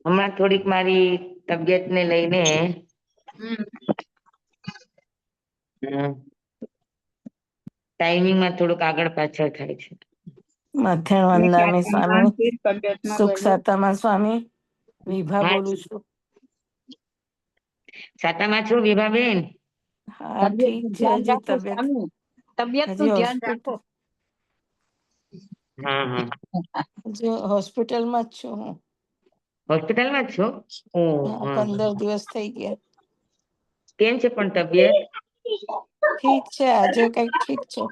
હમણાં થોડીક મારી તબિયતને લઈને ટાઈમિંગમાં થોડુંક આગળ પાછળ થાય છે. મધ્યાહન વંદનામી સ્વામી, સુખ સાતામાં સ્વામી, વિભા હા બોલું છું. સાતામાં છો વિભાબેન? હા ઠીક છે. હજી તબિયત નું ધ્યાન રાખો. હા હા હજી હોસ્પિટલમાં જ છું હું. હોસ્પિટલમાં જ છો? હા, 15 દિવસ થઈ ગયા. કેમ છે પણ તબિયત? ઠીક છે, આજે કઈક ઠીક છે.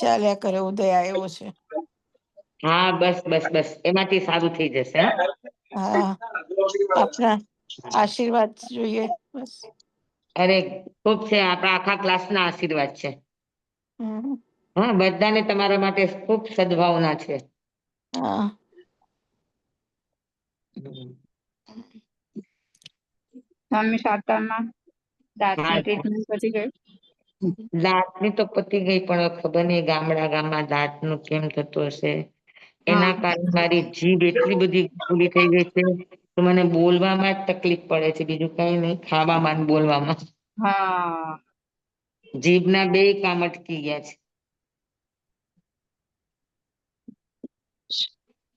ચાલ્યા કરે. ઉદય આવ્યો છે. હા બસ બસ બસ એમાંથી સારું થઈ જશે. હા, આપણા આશીર્વાદ જોઈએ બસ. અરે ખુબ છે, આપણા આખા ક્લાસ ના આશીર્વાદ છે. હા, બધાને તમારા માટે ખુબ સદભાવના છે. હા. મમ્મી સાતામાં દાંતની ટ્રીટમેન્ટ પતી ગઈ? દાંતની તો પતી ગઈ, પણ ખબર નઈ ગામમાં દાંત નું કેમ થતું હશે. એના કારણે મારી જીભ એટલી બધી ખુલી થઈ ગઈ છે તો મને બોલવામાં જ તકલીફ પડે છે. બીજું કઈ નઈ, ખાવામાં ને બોલવામાં. હા. જીભના 2 કામ અટકી ગયા છે.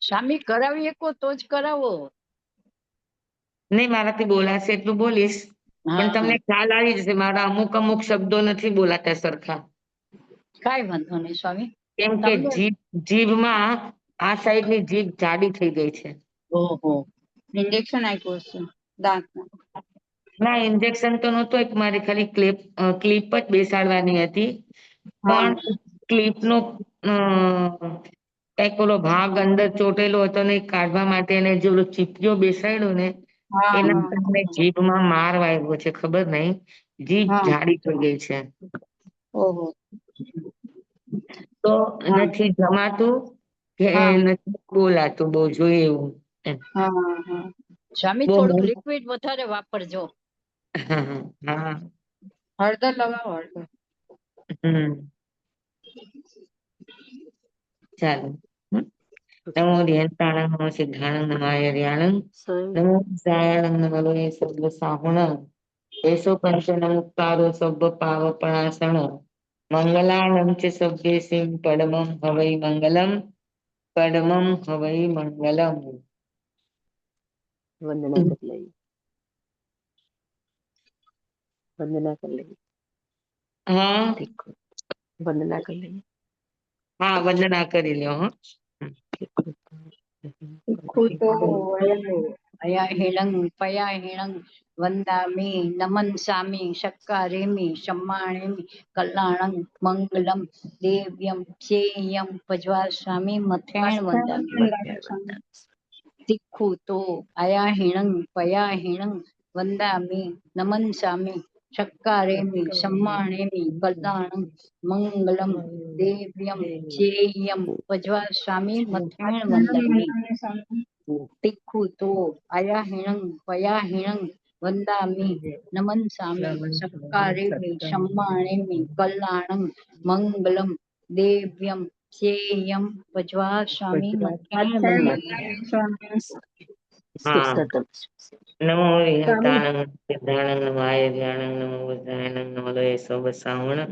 સ્વામી કરાવી શકો તો જ કરાવો. નહીં, મારાથી બોલાશે એટલું બોલીશ, પણ તમને ખ્યાલ આવી જશે મારા અમુક શબ્દો નથી બોલાતા સરખા. કઈ વાંધો નહીં સ્વામી. કેમ કે જીભમાં આ સાઈડ ની જીભ જાડી થઈ ગઈ છે. ઓહો, ઇન્જેક્શન આપ્યું હશે દાંતમાં? ના, ઇન્જેક્શન તો નહોતું આપ્યું, મારે ખાલી ક્લિપ જ બેસાડવાની હતી. પણ ક્લિપ નો કઈક ઓલો ભાગ અંદર ચોટેલો હતો ને કાઢવા માટે એને જે ઓલો ચીપિયો બેસાડ્યો ને એના કારણે જીભમાં માર વાગ્યો છે. ખબર નઈ, જીભ જાડી થઈ ગઈ છે. ઓહો. તો નથી જમાતું કે નથી બોલાતું, બહુ જોઈએ એવું. સ્વામી થોડુંક લિક્વિડ વધારે વાપરજો. હા. હળદર લગાવો, હળદર. ચાલો. નમો ધ્યાનતાણં નમો સિદ્ધાણં નમાય ર્યાણં નમો સાયણં નમો સર્વ સાહુણં એસો પંચન મુક્તારો સબ્બ પાવપણાસણ મંગલાનં ચ સભ્યેસિં પડમં હવૈ મંગલમ પડમં હવૈ મંગલમ. વંદના કરી લઈએ. વંદના કરી લઈએ. હા, વંદના કરી લઈએ. હા, વંદના કરી લ્યો. અયા હેળંગ પયા હેળંગ વંદામી નમનસામી શક્કારેમી શમ્માણેમી કલ્યાણં મંગલમ દેવ્યમ ચેયમ પજ્વાસ્વામી મથેણ વંદામી તિખ્ખુ તો અયા હિણંગ પયા હિણંગ વંદામી નમનસામી શક્કારેમી શમ્માણેમી કલ્યાણં મંગલમ દેવ્યમ ચેયમ પજ્વાસ્વામી મથેણ વંદામી તિખ્ખુ તો અયા હિણંગ પયા હિણંગ વંદામી નમનસામી શક્કારેમી શમ્માણેમી કલ્યાણં મંગલમ દેવ્યમ ચેયમ પજ્વાસ્વામી મથેણ વંદામી. હા, નમો વિહંતાણં સિદ્ધાણં નમાય ધ્યાનં નમો બુદ્ધાયણં નમો સર્વ સાવણં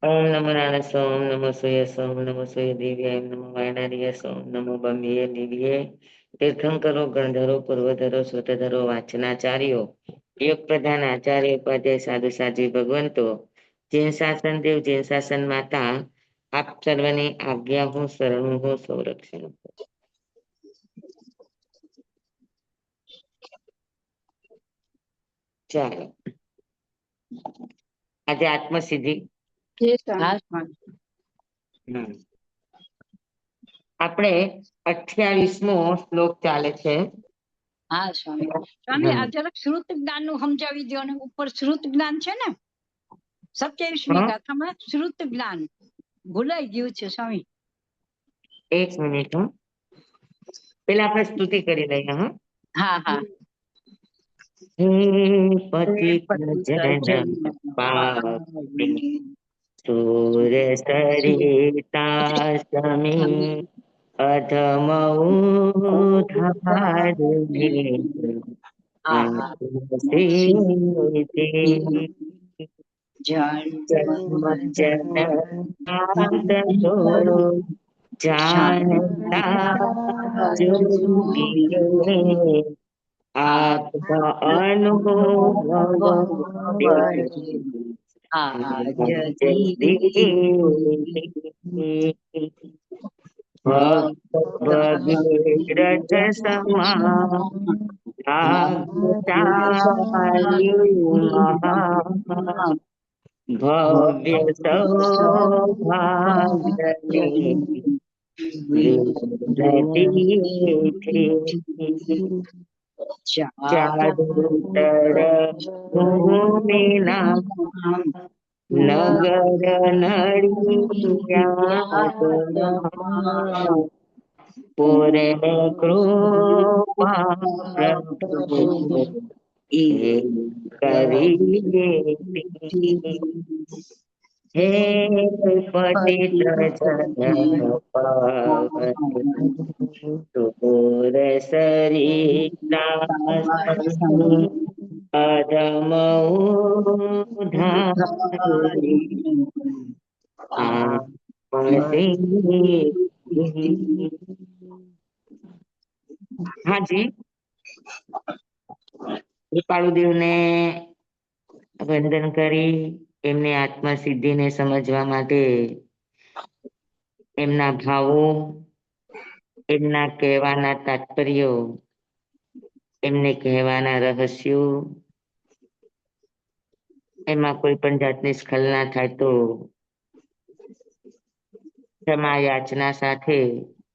ઓમ નમો નારાયણ ઓમ નમો સૂર્ય ઓમ નમો સૂર્ય દેવ્યાય નમો વાયનાર્ય ઓમ નમો બમ્બે દિવ્યે તીર્થંકરો ગણધરો પૂર્વધરો શ્રુતધરો વાંચનાચાર્યો યોગ પ્રધાન આચાર્ય ઉપાધ્યાય સાધુ સાધ્વી ભગવંતો જૈન શાસન દેવ જૈન શાસન માતા આપ સર્વની આજ્ઞા હું શરણું હું સંરક્ષણ. ચાલો, આજે આત્મસિદ્ધિ આપણે 28મો શ્લોક ચાલે છે. હા સ્વામી. સ્વામી આ જરાક શ્રુત જ્ઞાન નું સમજાવી દો ને. ઉપર શ્રુત જ્ઞાન છે ને 27મી ગાથામાં શ્રુત જ્ઞાન ભૂલાઈ ગયું છે સ્વામી. 1 મિનિટ. પેલા આપણે સ્તુતિ કરી લઈએ. હા હા. હે પતિત જન પાવની સુર સરિતા સમી અધમ ઉધારને જન્મ જન્માદતો જાનતા જોગી આત્મ અનુભવ ભગીરથ સમા ભવ્ય સૌભાગ્યની ચારુતર ભૂમિના નગર નળિયા પૂરે કૃપા પ્રભુ કરી હે પતિત જન સુર સરિતા અધમ હાજી કૃપાળુદેવ ને વંદન કરી એમની આત્મસિદ્ધિને સમજવા માટે એમના ભાવો એમના કહેવાના તાત્પર્યો એમને કહેવાના રહસ્યો એમાં કોઈ પણ જાતની સ્ખલના થાય તો ક્ષમા યાચના સાથે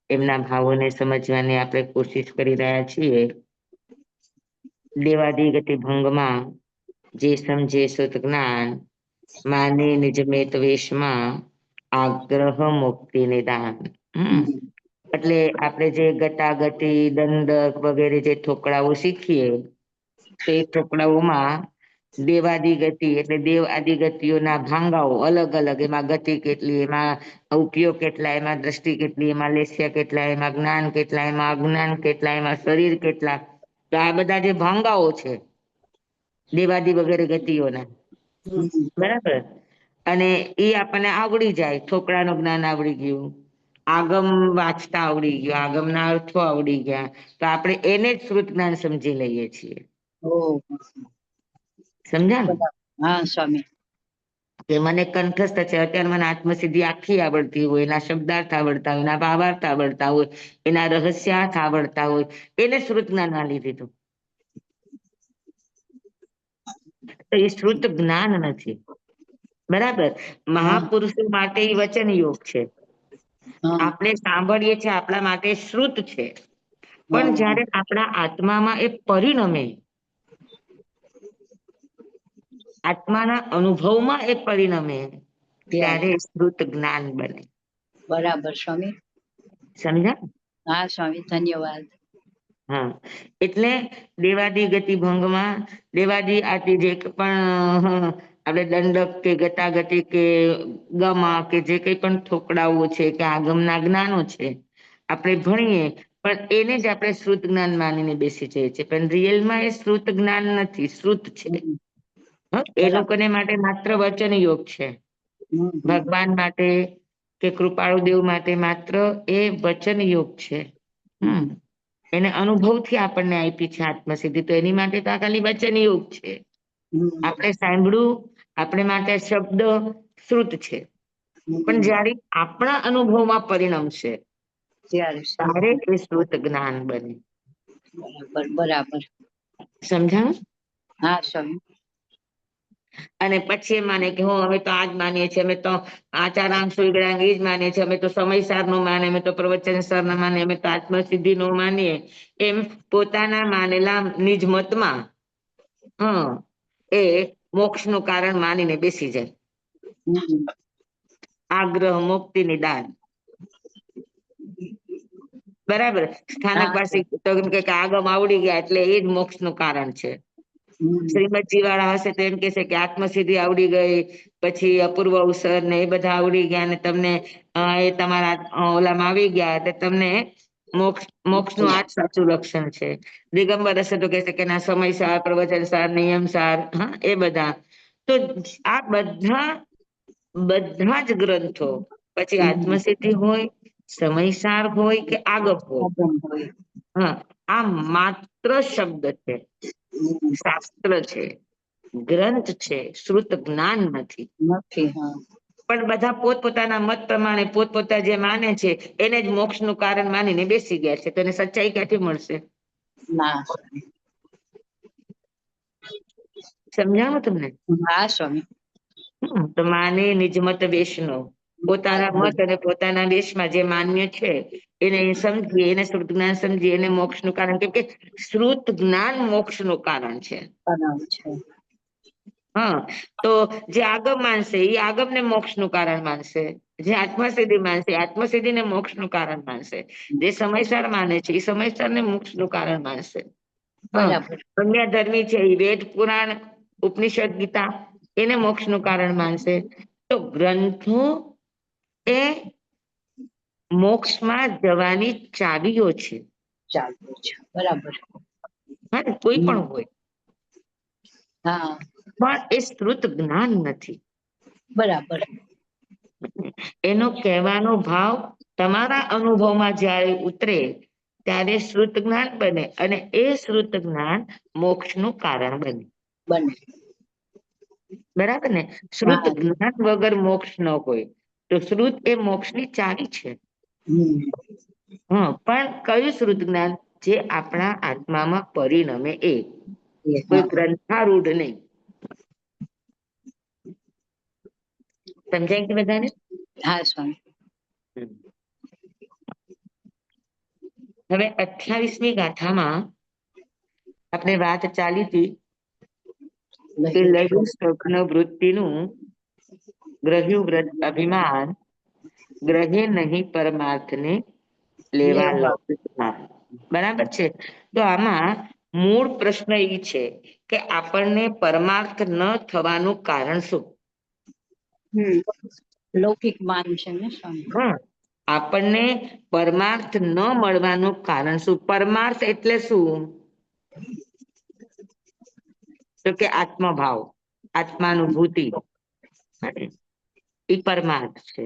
એમના ભાવોને સમજવાની આપણે કોશિશ કરી રહ્યા છીએ. દેવાદિગતિ ભંગમાં જે સમજે સુત જ્ઞાન માને નિજ મેત વેશમાં આગ્રહ મુક્તિ નિદાન. એટલે આપણે જે ગતાગતિ દંડક વગેરે જે ઠોકડાઓ શીખીએ તે ઠોકડાઓમાં દેવાદિગતિ એટલે દેવ આદિગતિઓના ભાંગાઓ અલગ અલગ, એમાં ગતિ કેટલી, એમાં ઉપયોગ કેટલા, એમાં દ્રષ્ટિ કેટલી, એમાં લેસ્ય કેટલા, એમાં જ્ઞાન કેટલા, એમાં અજ્ઞાન કેટલા, એમાં શરીર કેટલા, તો આ બધા જે ભાંગાઓ છે દેવાદિ વગેરે ગતિઓના, બરાબર, અને એ આપણને આવડી જાય. ઠોકડાનું જ્ઞાન આવડી ગયું, આગમ વાંચતા આવડી ગયું, આગમના અર્થો આવડી ગયા, તો આપણે એને જ શ્રુત જ્ઞાન સમજી લઈએ છીએ. સમજ્યા ને? હા સ્વામી. કે મને કંઠસ્થ છે, અત્યારે મને આત્મસિદ્ધિ આખી આવડતી હોય, એના શબ્દાર્થ આવડતા હોય, એના ભાવાર્થ આવડતા હોય, એના રહસ્યાર્થ આવડતા હોય, એને શ્રુત જ્ઞાન માની લીધું. તો એ શ્રુત જ્ઞાન નથી, બરાબર. મહાપુરુષો માટે એ વચન યોગ છે, આપણે સાંભળીએ છીએ આપણા માટે શ્રુત છે, પણ જયારે આપણા આત્મામાં એ પરિણમે, આત્માના અનુભવમાં એ પરિણમે, ત્યારે શ્રુત જ્ઞાન બને. બરાબર સ્વામી. સમજ્યા? હા સ્વામી, ધન્યવાદ. હા, એટલે દેવાદી ગતિ ભંગમાં દેવાદી આદિ જે પણ આપણે દંડક કે ગતાગતિ કે ગમા કે જે કઈ પણ ઠોકડાઓ છે કે આગમના જ્ઞાનો છે આપણે ભણીએ, પણ એને જ આપણે શ્રુત જ્ઞાન માનીને બેસી જઈએ છીએ, પણ રિયલમાં એ શ્રુત જ્ઞાન નથી, શ્રુત છે. એ લોકોને માટે માત્ર વચન યોગ છે. ભગવાન માટે કે કૃપાળુ દેવ માટે માત્ર એ વચન યોગ છે. એને અનુભવથી આપણને આપી છે આત્મસિદ્ધિ, તો એની માટે તો આ ખાલી વચન યોગ છે. આપણે સાંભળ્યું, આપણે માટે શબ્દ શ્રુત છે, પણ જયારે આપણા અનુભવમાં પરિણમશે ત્યારે એ શ્રુત જ્ઞાન બને. બરાબર. સમજાણું? હા સ્વામી. અને પછી એ માને કે હું અમે તો આ જ માનીએ છીએ, અમે તો આચારામ સુઈગળાંગ એ જ માનીએ છીએ, અમે તો સમયસાર નો માને, અમે તો પ્રવચન સર ના માને, અમે તો આત્મસિદ્ધિ નો માનીએ, એમ પોતાના માનેલા નિજ મતમાં એ મોક્ષ નું કારણ માનીને બેસી જાય. આગ્રહ મુક્તિ નિદાન. બરાબર. સ્થાનક વાસી તો એમ કે આગમ આવડી ગયા એટલે એ જ મોક્ષ નું કારણ છે. શ્રીમદજી વાળા હશે તો એમ કહેશે કે આત્મસિદ્ધિ આવડી ગઈ, પછી અપૂર્વ અવસર ને એ બધા આવડી ગયા ને તમને એ તમારા ઓલામાં આવી ગયા એટલે તમને મોક્ષનું આ જ સાચું લક્ષણ છે. દિગંબર હશે તો કહેશે કે ના સમયસાર, પ્રવચનસાર, નિયમસાર, હા એ બધા. તો આ બધા જ ગ્રંથો પછી આત્મસિદ્ધિ હોય, સમયસાર હોય કે આગપ હોય, હા આ માત્ર શબ્દ છે, શાસ્ત્ર છે, ગ્રંથ છે, શ્રુત જ્ઞાન નથી. પણ બધા પોતપોતાના મત પ્રમાણે પોતપોતા જે માને છે એને જ મોક્ષનું કારણ માનીને બેસી ગયા છે. તો એને સચ્ચાઈ ક્યાંથી મળશે? ના. સમજાણું તમને? હા સ્વામી. તો માને નિજ મત વેશનો, પોતાના મત અને પોતાના દેશમાં જે માન્ય છે એને સમજીએ, એને શ્રુત જ્ઞાન સમજીએ, એને મોક્ષનું કારણ, કેમ કે શ્રુત જ્ઞાન મોક્ષનું કારણ છે. હા તો જે આગમ માનશે એ આગમને મોક્ષનું કારણ માનશે, જે આત્મસિદ્ધિ માનશે આત્મસિદ્ધિને મોક્ષનું કારણ માનશે, જે સમયસર માને છે એ સમયસરને મોક્ષનું કારણ માનશે. હા બરાબર. અન્ય ધર્મી છે એ વેદ પુરાણ ઉપનિષદ ગીતા એને મોક્ષનું કારણ માનશે. તો ગ્રંથો એ મોક્ષમાં જવાની ચાવીઓ છે. ચાલુ છે. બરાબર. હા ને કોઈ પણ હોય, હા પણ એ શ્રુત જ્ઞાન નથી. બરાબર. એનો કહેવાનો ભાવ તમારા અનુભવમાં જ્યારે ઉતરે ત્યારે શ્રુત જ્ઞાન બને અને એ શ્રુત જ્ઞાન મોક્ષનું કારણ બને. બને. બરાબર ને? શ્રુત હા. જ્ઞાન વગર મોક્ષ ન હોય. તો શ્રુત એ મોક્ષની ચાવી છે. હા પણ કયું શ્રુત જ્ઞાન? જે આપણા આત્મામાં પરિણમે એ, કોઈ ગ્રંથારૂઢ નહીં. સમજાય કે બધાને? હા સ્વામી. હવે 28મી ગાથામાં આપણે વાત ચાલી હતી કે લઘુ સ્વપ્ન વૃત્તિનું ગ્રહ્યું અભિમાન ગ્રહે નહીં પરમાર્થને લેવા લૌકિકમાં. બરાબર છે? તો આમાં મૂળ પ્રશ્ન એ છે કે આપણને પરમાર્થ ન થવાનું કારણ શું? લૌકિક માન છે ને સ્વામી. હા આપણને પરમાર્થ ન મળવાનું કારણ શું? પરમાર્થ એટલે શું? તો કે આત્મભાવ, આત્માનુભૂતિ એ પરમાર્થ છે.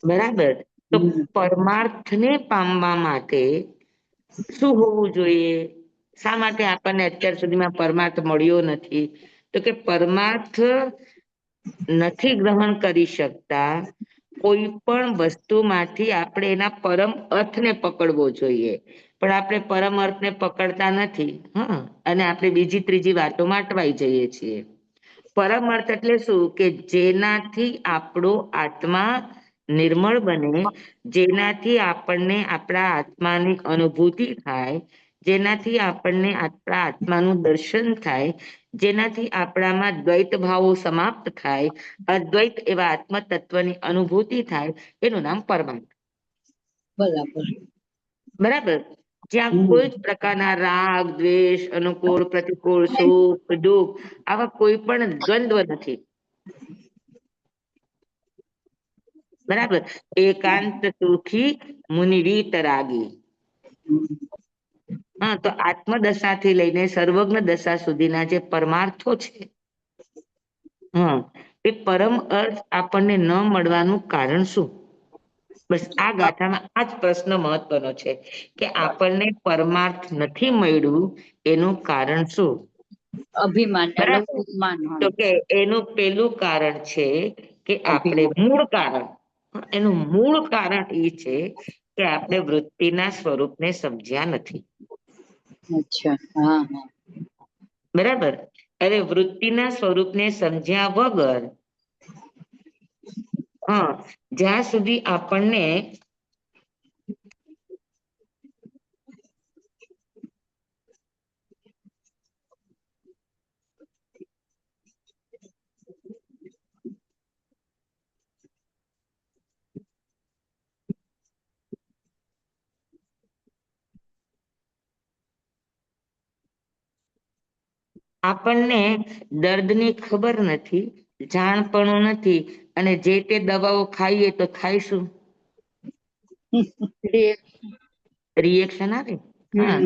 બરાબર? તો પરમાર્થને પામવા માટે શું હોવું જોઈએ? શા માટે આપણને અત્યાર સુધીમાં પરમાર્થ મળ્યો નથી? તો કે પરમાર્થ નથી ગ્રહણ કરી શકતા કોઈ પણ વસ્તુમાંથી આપણે એના પરમ અર્થને પકડવો જોઈએ. પણ આપણે પરમ અર્થને પકડતા નથી. હા અને આપણે બીજી ત્રીજી વાતોમાં અટવાઈ જઈએ છીએ. પરમ અર્થ એટલે શું? કે જેનાથી આપણો આત્મા નિર્મળ બને, જેનાથી આપણને આપણા આત્માની અનુભૂતિ થાય, જેનાથી આપણને આપણા આત્માનું દર્શન થાય, જેનાથી આપણામાં દ્વૈત ભાવો સમાપ્ત થાય, અદ્વૈત એવા આત્મ તત્વની અનુભૂતિ થાય, એનું નામ પરમાર્થ. બરાબર. બરાબર? જ્યાં કોઈ જ પ્રકારના રાગ, દ્વેષ, અનુકૂળ, પ્રતિકૂળ, સુખ, દુઃખ આવા કોઈ પણ દ્વંદ્વ નથી. બરાબર? એકાંત સુખી મુનિ વીતરાગી. હા તો આત્મદશાથી લઈને સર્વજ્ઞ દશા સુધીના જે પરમાર્થો છે, હા એ પરમ અર્થ આપણને ન મળવાનું કારણ શું? બસ આ ગાથામાં આ જ પ્રશ્ન મહત્વનો છે કે આપણને પરમાર્થ નથી મળ્યું એનું કારણ શું? અભિમાન બરાબર? લૌકિક માન. તો કે એનું પેલું કારણ છે કે આપણે મૂળ કારણ, એનું મૂળ કારણ એ છે કે આપણે વૃત્તિના સ્વરૂપને સમજ્યા નથી. અચ્છા. હા હા. બરાબર? હવે વૃત્તિના સ્વરૂપને સમજ્યા વગર હા જ્યાં સુધી આપણને આપણને દર્દની ખબર નથી, જાણપણું નથી, અને જે તે દવાઓ ખાઈએ તો થાય શું? રિએક્શન આવે. હા,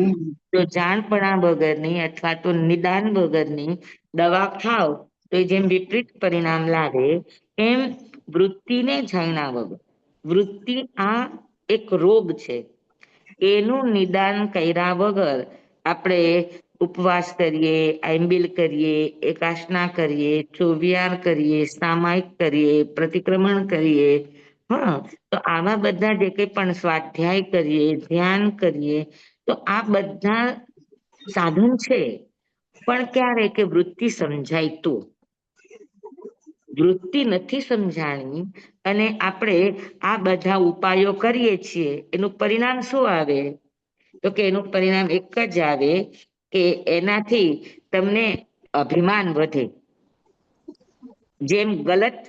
તો જાણપણા વગરની અથવા તો નિદાન વગરની દવા ખાવ તો જેમ વિપરીત પરિણામ લાવે, એમ વૃત્તિને જાણ્યા વગર, વૃત્તિ આ એક રોગ છે, એનું નિદાન કર્યા વગર આપણે ઉપવાસ કરીએ, આંબિલ કરીએ, એકાસના કરીએ, ચોવિહાર કરીએ, સામાયિક કરીએ, પ્રતિક્રમણ કરીએ, હા, તો આવા બધા જે કંઈ પણ સ્વાધ્યાય કરીએ, ધ્યાન કરીએ, તો આ બધા સાધન છે, પણ ક્યારે કે વૃત્તિ સમજાય તો. વૃત્તિ નથી સમજાણી અને આપણે આ બધા ઉપાયો કરીએ છીએ, એનું પરિણામ શું આવે? તો કે એનું પરિણામ એક જ આવે કે એનાથી તમને અભિમાન વધે. જેમ ગલત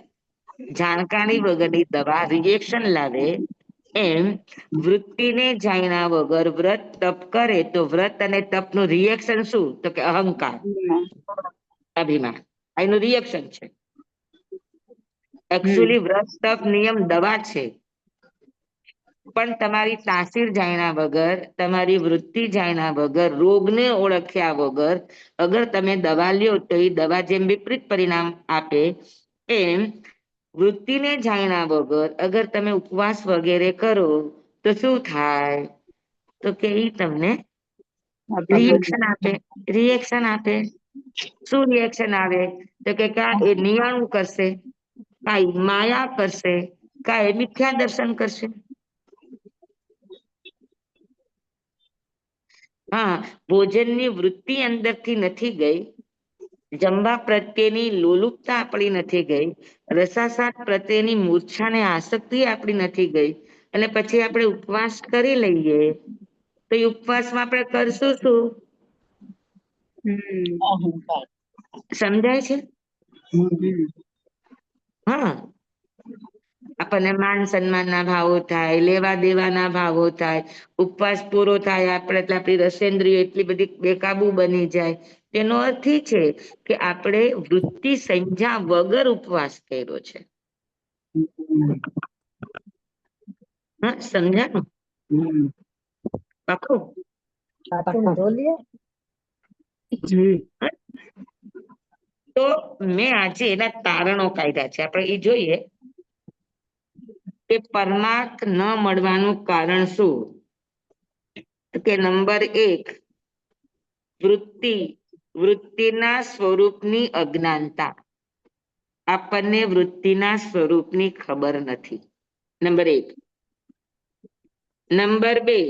જાણકારી વગરની દવા રિએક્શન લાવે, એમ વૃત્તિને જાણ્યા વગર વ્રત તપ કરે તો વ્રત અને તપનું રિએક્શન શું? તો કે અહંકાર, અભિમાન, એનું રિએક્શન છે. એકચ્યુઅલી વ્રત તપ નિયમ દવા છે, પણ તમારી તાસીર જાણ્યા વગર, તમારી વૃત્તિ જાણ્યા વગર, રોગને ઓળખ્યા વગર અગર તમે દવા લ્યો તો એ દવા જેમ વિપરીત પરિણામ આપે, એમ વૃત્તિને જાણ્યા વગર અગર તમે ઉપવાસ વગેરે કરો તો શું થાય? તો કે ઈ તમને રિએક્શન આપે. રિએક્શન આપે. શું રિએક્શન આવે? તો કે કા એ નિવારણ કરશે, કાંઈ માયા કરશે, કાંઈ મિથ્યા દર્શન કરશે. હા, ભોજનની વૃત્તિ અંદરથી નથી ગઈ, જમવા પ્રત્યેની લોલુપતા આપણી નથી ગઈ, રસાસ્વાદ પ્રત્યેની મૂર્છાને આસક્તિ આપણી નથી ગઈ, અને પછી આપણે ઉપવાસ કરી લઈએ તો એ ઉપવાસમાં આપણે કરશું શું? સમજાય છે? હા, આપણને માન સન્માનના ભાવો થાય, લેવા દેવાના ભાવો થાય, ઉપવાસ પૂરો થાય આપણે એટલે આપણી રસેન્દ્રિય એટલી બધી બેકાબુ બની જાય. તેનો અર્થ એ છે કે આપણે વૃત્તિ સંજ્ઞા વગર ઉપવાસ કર્યો છે. હા, સમજાણું? પાકું? તો મેં આજે એના તારણો કાઢ્યા છે, આપણે એ જોઈએ કે પરમાર્થ ન મળવાનું કારણ શું? કે નંબર 1, વૃત્તિના સ્વરૂપની અજ્ઞાનતા. આપણને વૃત્તિના સ્વરૂપની ખબર નથી, નંબર 1. નંબર 2,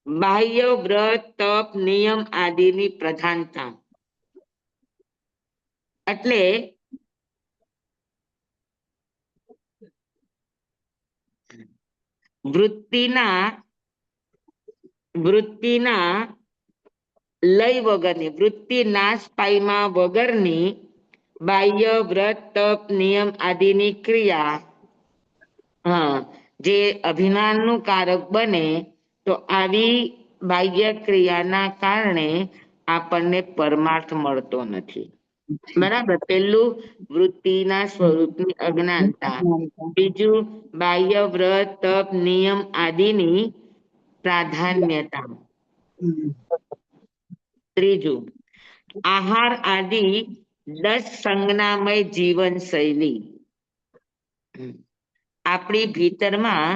બાહ્ય વ્રત તપ નિયમ આદિની પ્રધાનતા. એટલે વૃત્તિના લય વગરની, વૃત્તિ નાશ પામ્યા વગરની બાહ્ય વ્રત તપ નિયમ આદિની ક્રિયા, હા, જે અભિમાનનું કારક બને, તો આવી બાહ્ય ક્રિયાના કારણે આપણને પરમાર્થ મળતો નથી. બરાબર? પેલું વૃત્તિના સ્વરૂપની અજ્ઞાનતા, બીજું બાહ્ય વ્રત તપ નિયમ આદિની પ્રાધાન્યતા, ત્રીજું આહાર આદિ 10 સંજ્ઞામય જીવન શૈલી. આપણી ભીતરમાં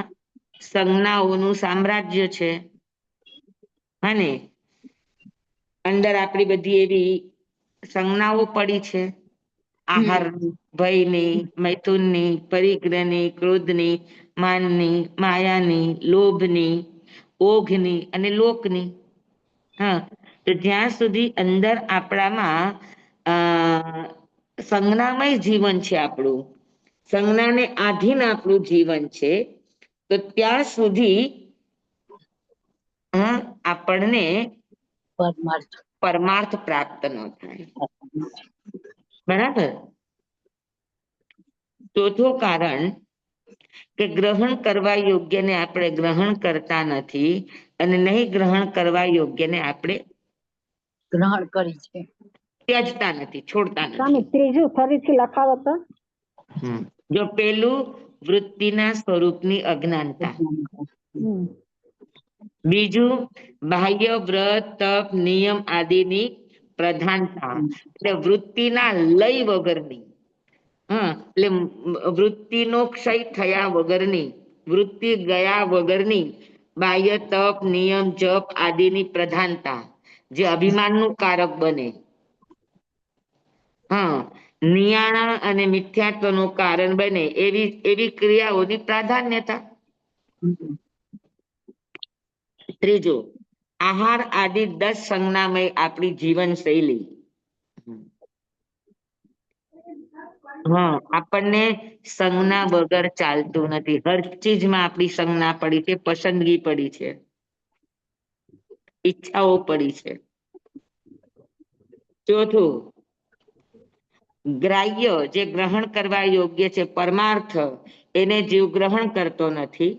સંજ્ઞાઓનું સામ્રાજ્ય છે, અને અંદર આપણી બધી એવી સંજ્ઞાઓ પડી છે, આહારની, ભયની, મૈથુનની, પરિગ્રહની, ક્રોધની, માનની, માયાની, લોભની, ઓઘની અને લોકની. હા, તો જ્યાં સુધી અંદર આપણામાં સંજ્ઞામય જીવન છે, આપણું સંજ્ઞાને આધીન આપણું જીવન છે, તો ત્યાં સુધી આપણને પરમાર્થ પ્રાપ્ત ન થાય. બરાબર? ચોથું કારણ કે ગ્રહણ કરવા યોગ્યને આપણે ગ્રહણ કરતા નથી, અને નહીં ગ્રહણ કરવા યોગ્યને આપણે ગ્રહણ કરી છે. ત્યજતા નથી, છોડતા નથી. સ્વામી ત્રીજું ફરીથી લખાવો તો. જો પેલું વૃત્તિના સ્વરૂપની અજ્ઞાનતા, બીજું બાહ્ય વ્રત તપ નિયમ આદિની પ્રધાનતા, એટલે વૃત્તિના લય વગરની, એટલે વૃત્તિનો ક્ષય થયા વગરની, વૃત્તિ ગયા વગરની બાહ્ય તપ નિયમ જપ આદિની પ્રધાનતા, જે અભિમાનનું કારક બને, નિયાણા અને મિથ્યાત્વનું કારણ બને એવી ક્રિયાઓની પ્રાધાન્યતા. ત્રીજું, આહાર આદિ 10 સંજ્ઞામય આપણી જીવન શૈલી. આપણને સંજ્ઞા વગર ચાલતું નથી. હર ચીજમાં આપણી સંજ્ઞા પડી છે, પસંદગી પડી છે, ઈચ્છાઓ પડી છે. ચોથું, ગ્રાહ્ય જે ગ્રહણ કરવા યોગ્ય છે પરમાર્થ, એને જીવ ગ્રહણ કરતો નથી,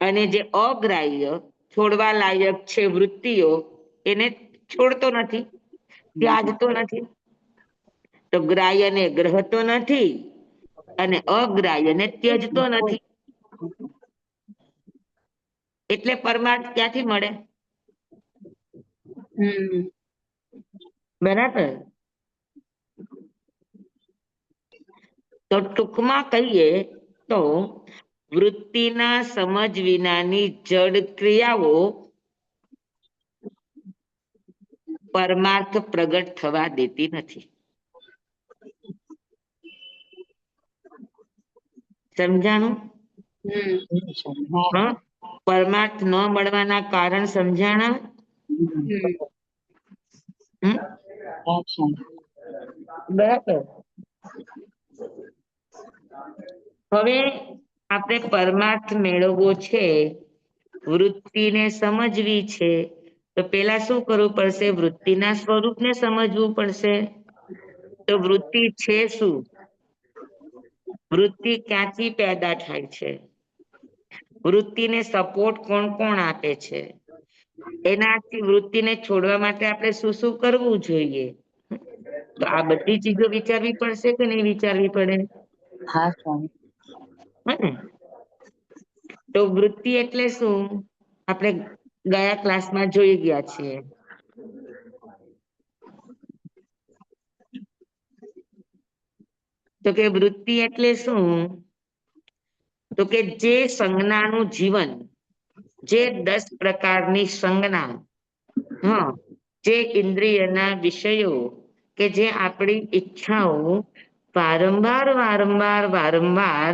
અને જે અગ્રાહ્ય છોડવા લાયક છે વૃત્તિઓ, એને છોડતો નથી, ત્યાગતો નથી. તો ગ્રાહ્યને ગ્રહતો નથી અને અગ્રાહ્યને ત્યજતો નથી. એટલે પરમાર્થ ક્યાંથી મળે? બરાબર. તો ટૂંકમાં કહીએ તો વૃત્તિના સમજ વિનાની જડ ક્રિયાઓ પરમાર્થ પ્રગટ થવા દેતી નથી. સમજાણું? પરમાર્થ ન મળવાના કારણ સમજાણા? બરાબર. હવે આપણે પરમાર્થ મેળવવો છે, વૃત્તિને સમજવી છે, તો પેલા શું કરવું પડશે? વૃત્તિના સ્વરૂપને સમજવું પડશે. તો વૃત્તિ છે શું? વૃત્તિ ક્યાંથી પેદા થાય છે? વૃત્તિને સપોર્ટ કોણ કોણ આપે છે? એનાથી વૃત્તિને છોડવા માટે આપણે શું શું કરવું જોઈએ? તો આ બધી ચીજો વિચારવી પડશે કે નહીં વિચારવી પડે? તો વૃત્તિ એટલે શું? આપણે ગયા ક્લાસમાં જોઈ ગયા છીએ. તો કે વૃત્તિ એટલે શું? તો કે જે સંજ્ઞાનું જીવન, જે 10 પ્રકારની સંજ્ઞા, જે ઇન્દ્રિયના વિષયો, કે જે આપણી ઈચ્છાઓ વારંવાર વારંવાર વારંવાર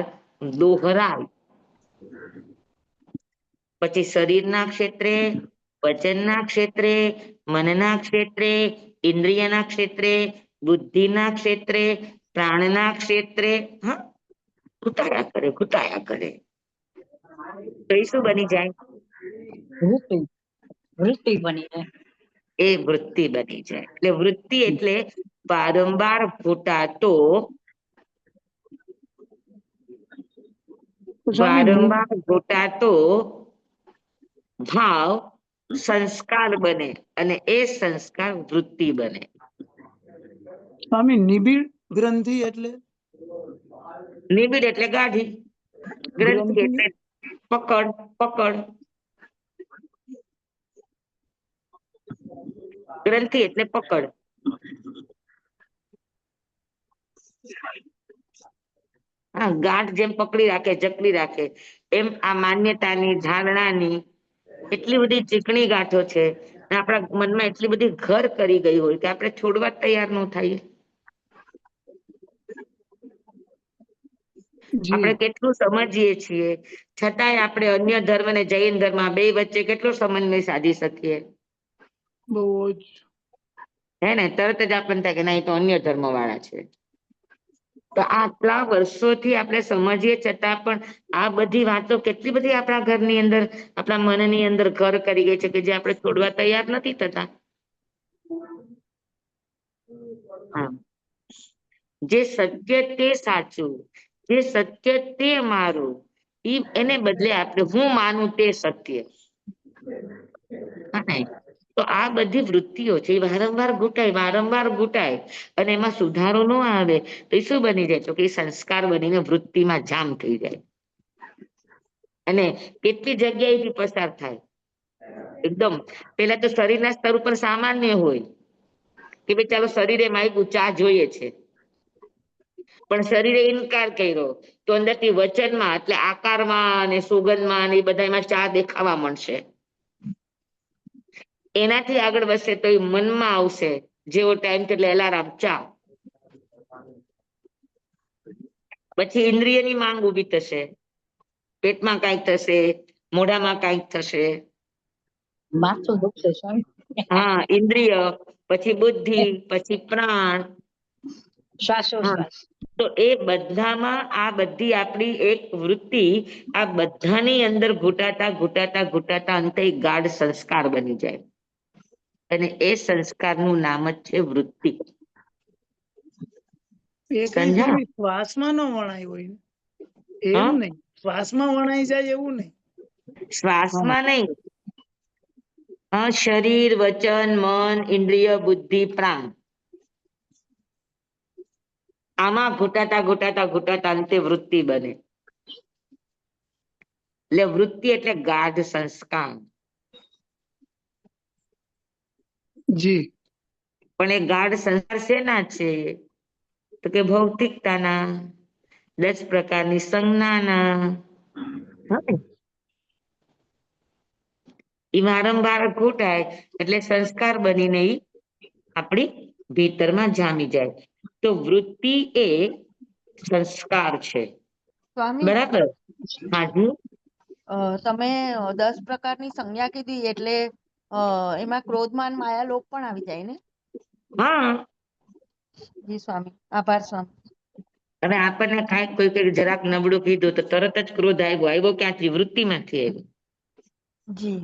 દોહરાય, પછી શરીરના ક્ષેત્રે, વચનના ક્ષેત્રે, મનના ક્ષેત્રે, ઇન્દ્રિયના ક્ષેત્રે, બુદ્ધિના ક્ષેત્રે, પ્રાણના ક્ષેત્રે ઘૂંટાયા કરે. તો એ શું બની જાય? વૃત્તિ બની જાય. એ વૃત્તિ બની જાય. એટલે વૃત્તિ એટલે વારંવાર ઘૂંટાતો ભાવ સંસ્કાર બને, અને એ સંસ્કાર વૃત્તિ બને. સ્વામી નિબિડ ગ્રંથિ એટલે? નિબિડ એટલે ગાઢી, ગ્રંથિ એટલે પકડ. ગ્રંથિ એટલે પકડ. ગાંઠ જેમ પકડી રાખે, જકડી રાખે, એમ આ માન્યતાની, ધારણાની એટલી બધી ચીકણી ગાંઠો છે, આપણા મનમાં એટલી બધી ઘર કરી ગઈ હોય કે આપણે છોડવા તૈયાર ન થઈએ. આપણે કેટલું સમજીએ છીએ, છતાંય આપણે અન્ય ધર્મ અને જૈન ધર્મ બે વચ્ચે કેટલો સમન્વય સાધી શકીએ? બહુ જ. હે ને? તરત જ આપણને થાય કે ના, એ તો અન્ય ધર્મ વાળા છે. તો આટલા વર્ષોથી આપણે સમજીએ છતાં પણ આ બધી વાતો કેટલી બધી આપણા ઘરની અંદર, આપણા મનની અંદર ઘર કરી ગઈ છે કે જે આપણે છોડવા તૈયાર નથી થતા. જે સત્ય તે સાચું, જે સત્ય તે મારું, એને બદલે આપણે હું માનું તે સત્ય. તો આ બધી વૃત્તિઓ છે એ વારંવાર ઘૂંટાય અને એમાં સુધારો ન આવે તો એ શું બની જાય? તો કે સંસ્કાર બનીને વૃત્તિમાં જામ થઈ જાય અને કેટલી જગ્યાએથી પસાર થાય. એકદમ પેલા તો શરીરના સ્તર ઉપર સામાન્ય હોય કે ભાઈ ચાલો શરીરે માગ્યું ચા જોઈએ છે, પણ શરીરે ઇનકાર કર્યો તો અંદરથી વચનમાં એટલે આકારમાં અને સુગંધમાં અને એ બધામાં ચા દેખાવા મળશે. એનાથી આગળ વધશે તો એ મનમાં આવશે, જેવો ટાઈમ એટલે અલાર્મ ચા. પછી ઇન્દ્રિયની માંગ ઊભી થશે, પેટમાં કાંઈક થશે, મોઢામાં કાંઈક થશે. માથું દુખશે સ્વામી. હા, ઇન્દ્રિય, પછી બુદ્ધિ, પછી પ્રાણ. શ્વાસોશ્વાસ. તો એ બધામાં આ બધી આપણી એક વૃત્તિ આ બધાની અંદર ઘૂંટાતા અંતે ગાઢ સંસ્કાર બની જાય અને એ સંસ્કારનું નામ જ છે વૃત્તિ. એ કઈ સમજ્યા? સ્વામી શ્વાસમાં ન વણાય હોય ને? એમ હા? નહીં, શ્વાસમાં વણાઈ જાય એવું નહીં. શ્વાસમાં નહીં. હા, શરીર, વચન, મન, ઇન્દ્રિય, બુદ્ધિ, પ્રાણ, આમાં ઘૂંટાતા અંતે વૃત્તિ બને. એટલે વૃત્તિ એટલે ગાઢ સંસ્કાર. જી. પણ એ ગાઢ સંસ્કાર શેના છે? તો કે ભૌતિકતાના, 10 પ્રકારની સંજ્ઞાના. એ વારંવાર ઘૂંટાય એટલે સંસ્કાર બનીને ઈ આપણી ભીતરમાં જામી જાય. તો વૃત્તિ એ સંસ્કાર છે. સ્વામી, બરાબર? હાજી. તમે 10 પ્રકારની સંજ્ઞા કીધી એટલે એમાં ક્રોધમાન માયા લોભ પણ આવી જાય ને? હા. જી સ્વામી, આભાર સ્વામી. હવે આપણને કાંઈક કોઈ જરાક નબળું કીધું તો તરત જ ક્રોધ આવ્યો ક્યાંથી? વૃત્તિમાંથી આવ્યો. જી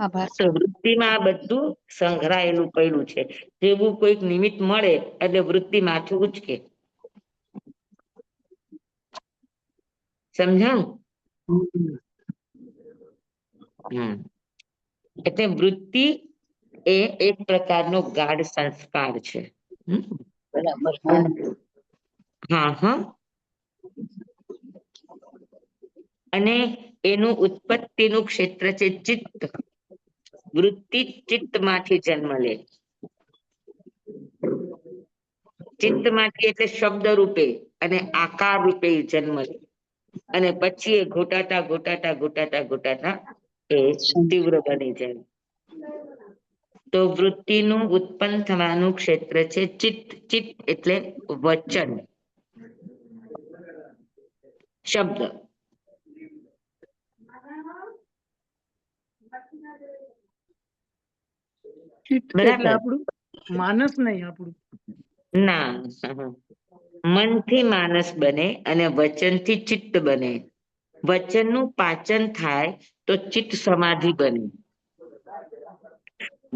આભાર તો સ્વામી. વૃત્તિમાં આ બધું સંઘરાયેલું પડ્યું છે. જેવું કોઈક નિમિત્ત મળે એટલે વૃત્તિ માથું ઉચકે. સમજાણું? એટલે વૃત્તિ એ એક પ્રકારનો ગાઢ સંસ્કાર છે. બરાબર. હા. અને એનું ઉત્પત્તિનું ક્ષેત્ર છે ચિત્ત. વૃત્તિ ચિત્તમાંથી જન્મ લે. ચિત્તમાંથી એટલે શબ્દ રૂપે અને આકાર રૂપે જન્મ લે અને પછી એ ઘૂંટાતા એ તીવ્ર બની જાય. તો વૃત્તિનું ઉત્પન્ન થવાનું ક્ષેત્ર છે ચિત્ત એટલે વચન, શબ્દ. ચિત્ત એટલે બરાબર? આપણું માનસ નહીં આપણું. ના, મનથી માનસ બને અને વચનથી ચિત્ત બને. વચનનું પાચન થાય તો ચિત્ત સમાધિ બને.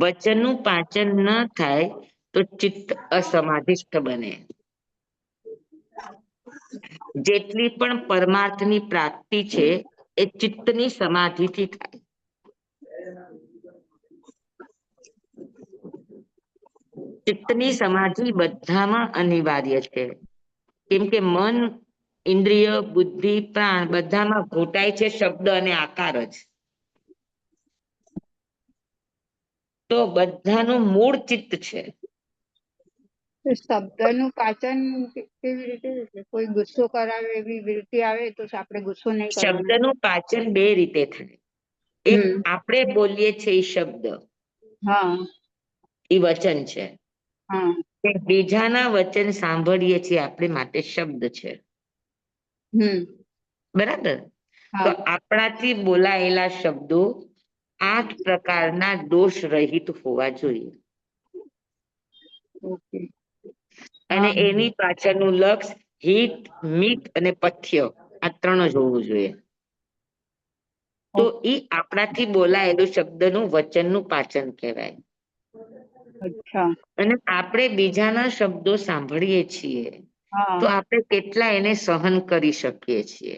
વચનનું પાચન ન થાય તો ચિત્ત અસમાધિસ્થ બને. જેટલી પણ પરમાર્થની પ્રાપ્તિ છે એ ચિત્તની સમાધિથી થાય. ચિત્તની સમાધિ બધામાં અનિવાર્ય છે. કેમ કે મન, ઇન્દ્રિય, બુદ્ધિ, પ્રાણ બધામાં ઘૂંટાય છે શબ્દ અને આકાર જ. તો બધાનું મૂળ ચિત્ત છે. શબ્દનું પાચન કેવી રીતે? કોઈ ગુસ્સો કરાવે એવી વૃત્તિ આવે તો આપણે ગુસ્સો નહીં કરવાનો. શબ્દનું પાચન 2 રીતે થાય. એક આપણે બોલીએ છીએ એ શબ્દ, હા. એ વચન છે. હા. બીજાના વચન સાંભળીએ છીએ આપણે માટે શબ્દ છે. બરાબર? તો આપણાથી બોલાયેલા શબ્દો 8 પ્રકારના દોષ રહિત હોવા જોઈએ. અને એની પાછળનું લક્ષ્ય હિત, મિત અને પથ્ય આ 3 જ હોવું જોઈએ. તો એ આપણાથી બોલાયેલું શબ્દનું વચનનું પાચન કહેવાય. અને આપણે બીજાના શબ્દો સાંભળીએ છીએ તો આપણે કેટલા એને સહન કરી શકીએ છીએ.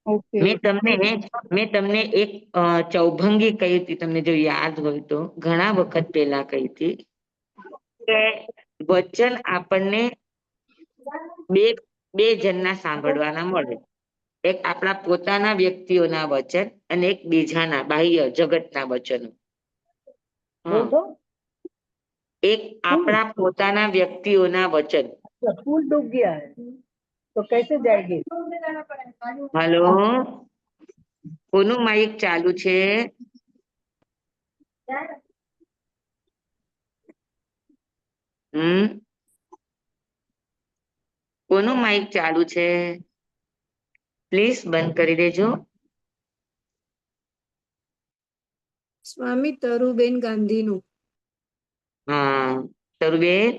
ઓકે મેં તમને એક ચૌભંગી કહી હતી, તમને જો યાદ હોય તો ઘણા વખત પહેલા કહી હતી કે વચન આપણને બે જણના સાંભળવાના મળે. એક આપણા પોતાના વ્યક્તિઓના વચન અને એક બીજાના બાહ્ય જગતના વચનો. એક આપણા પોતાના વ્યક્તિઓના વચન. फूल डूब गया है तो कैसे जाएगी? હલો, કોનું માઇક ચાલુ છે? કોનું માઇક ચાલુ છે? પ્લીઝ બંધ કરી દેજો. સ્વામી તરુબેન ગાંધીનું. હા, તરુબેન.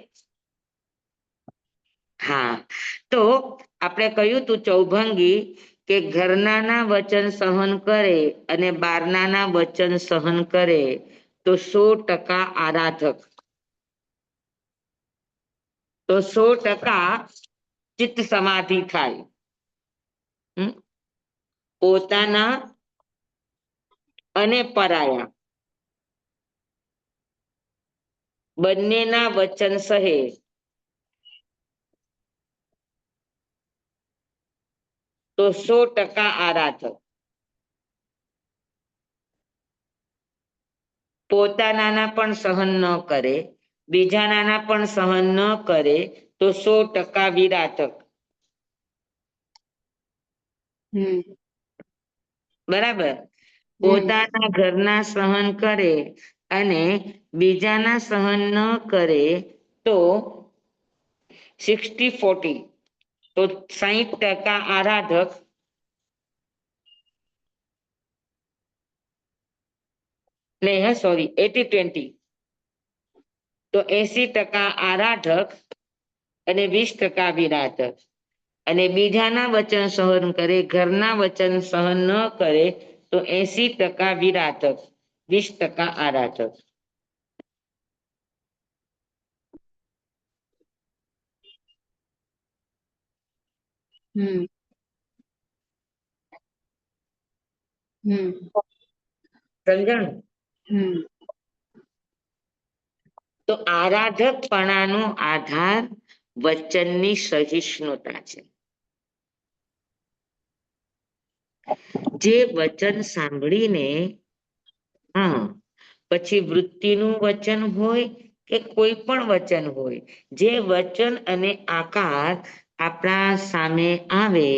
હા, તો આપણે કહ્યું તું ચૌભંગી કે ઘરનાના વચન સહન કરે અને બારનાના વચન સહન કરે તો 100% આરાધક, તો 100% ચિત્ત સમાધિ થાય. પોતાના અને પરાયા બંનેના વચન સહે તો 100% આરાધક. પોતાનાના પણ સહન ન કરે, બીજાના પણ સહન ન કરે તો 100% વિરાટક. બરાબર. પોતાના ઘરના સહન કરે અને બીજાના સહન ન કરે તો 60-40, તો 60% આરાધક સોરી 80-20, તો 80% આરાધક અને 20% વિરાટક. અને બીજાના વચન સહન કરે, ઘરના વચન સહન ન કરે તો 80% વિરાટક, 20% આરાધક. સમજણ? તો આરાધકપણાનો આધાર વચનની સહિષ્ણુતા છે. જે વચન સાંભળીને પછી વૃત્તિનું વચન હોય કે કોઈ પણ વચન હોય, જે વચન અને આકાર આપણા સામે આવે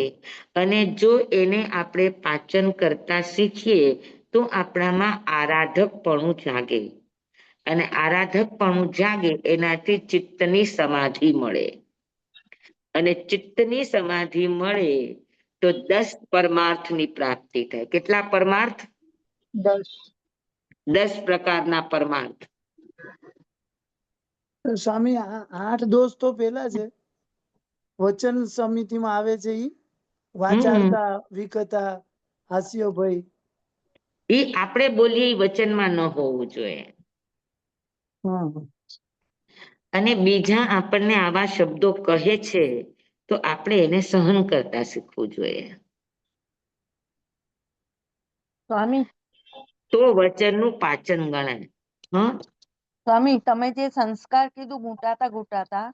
અને જો એને આપણે પાચન કરતા શીખીએ તો આપણામાં આરાધકપણું જાગે. અને આરાધકપણું જાગે એનાથી ચિત્તની સમાધિ મળે. અને ચિત્તની સમાધિ મળે તો 10 પરમાર્થની પ્રાપ્તિ થાય. કેટલા પરમાર્થ? 10 પ્રકારના પરમાર્થ. સ્વામી 8 દોષ તો પેલા છે, વચન સમિતિમાં આવે છે, ઈ વાચાળતા, વિકતા, હાસ્ય ભય. એ આપણે બોલીએ વચનમાં ન હોવું જોઈએ. અને બીજા આપણને આવા શબ્દો કહે છે તો આપણે એને સહન કરતા શીખવું જોઈએ. સ્વામી, તો વચનનું પાચન ગણાય. સ્વામી, તમે જે સંસ્કાર કીધું ઘૂંટાતા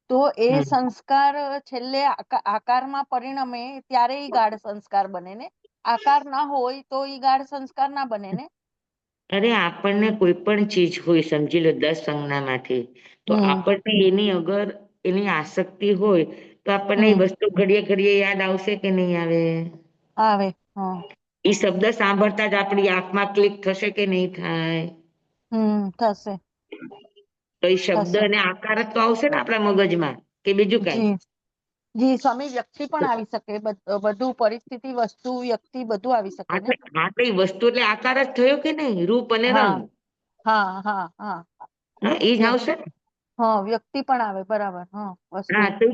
તો એ સંસ્કાર છેલ્લે આકારમાં પરિણમે ત્યારે ઈ ગાઢ સંસ્કાર બને ને? આકાર ના હોય તો ઈ ગાઢ સંસ્કાર ના બને ને? અરે આપણને કોઈ પણ ચીજ હોય, સમજી લો 10 સંજ્ઞામાંથી, તો આપણને એની અગર એની આસક્તિ હોય તો આપણને એ વસ્તુ ઘડીએ ઘડીએ યાદ આવશે કે નહીં આવે? આવે. એ શબ્દ સાંભળતા જ આપણી આંખમાં ક્લિક થશે કે નહીં થાય? થશે. તો એ શબ્દ અને આકાર જ તો આવશે ને આપણા મગજમાં, કે બીજું કઈ? જી સ્વામી, વ્યક્તિ પણ આવી શકે, બધું પરિસ્થિતિ, વસ્તુ, વ્યક્તિ બધું આવી શકે ને? હા, તો એ વસ્તુ એટલે આકાર જ થયો કે નહીં? રૂપ અને રંગ. એ જ આવશે ને? વ્યક્તિ પણ આવે, બરાબર. હા, તો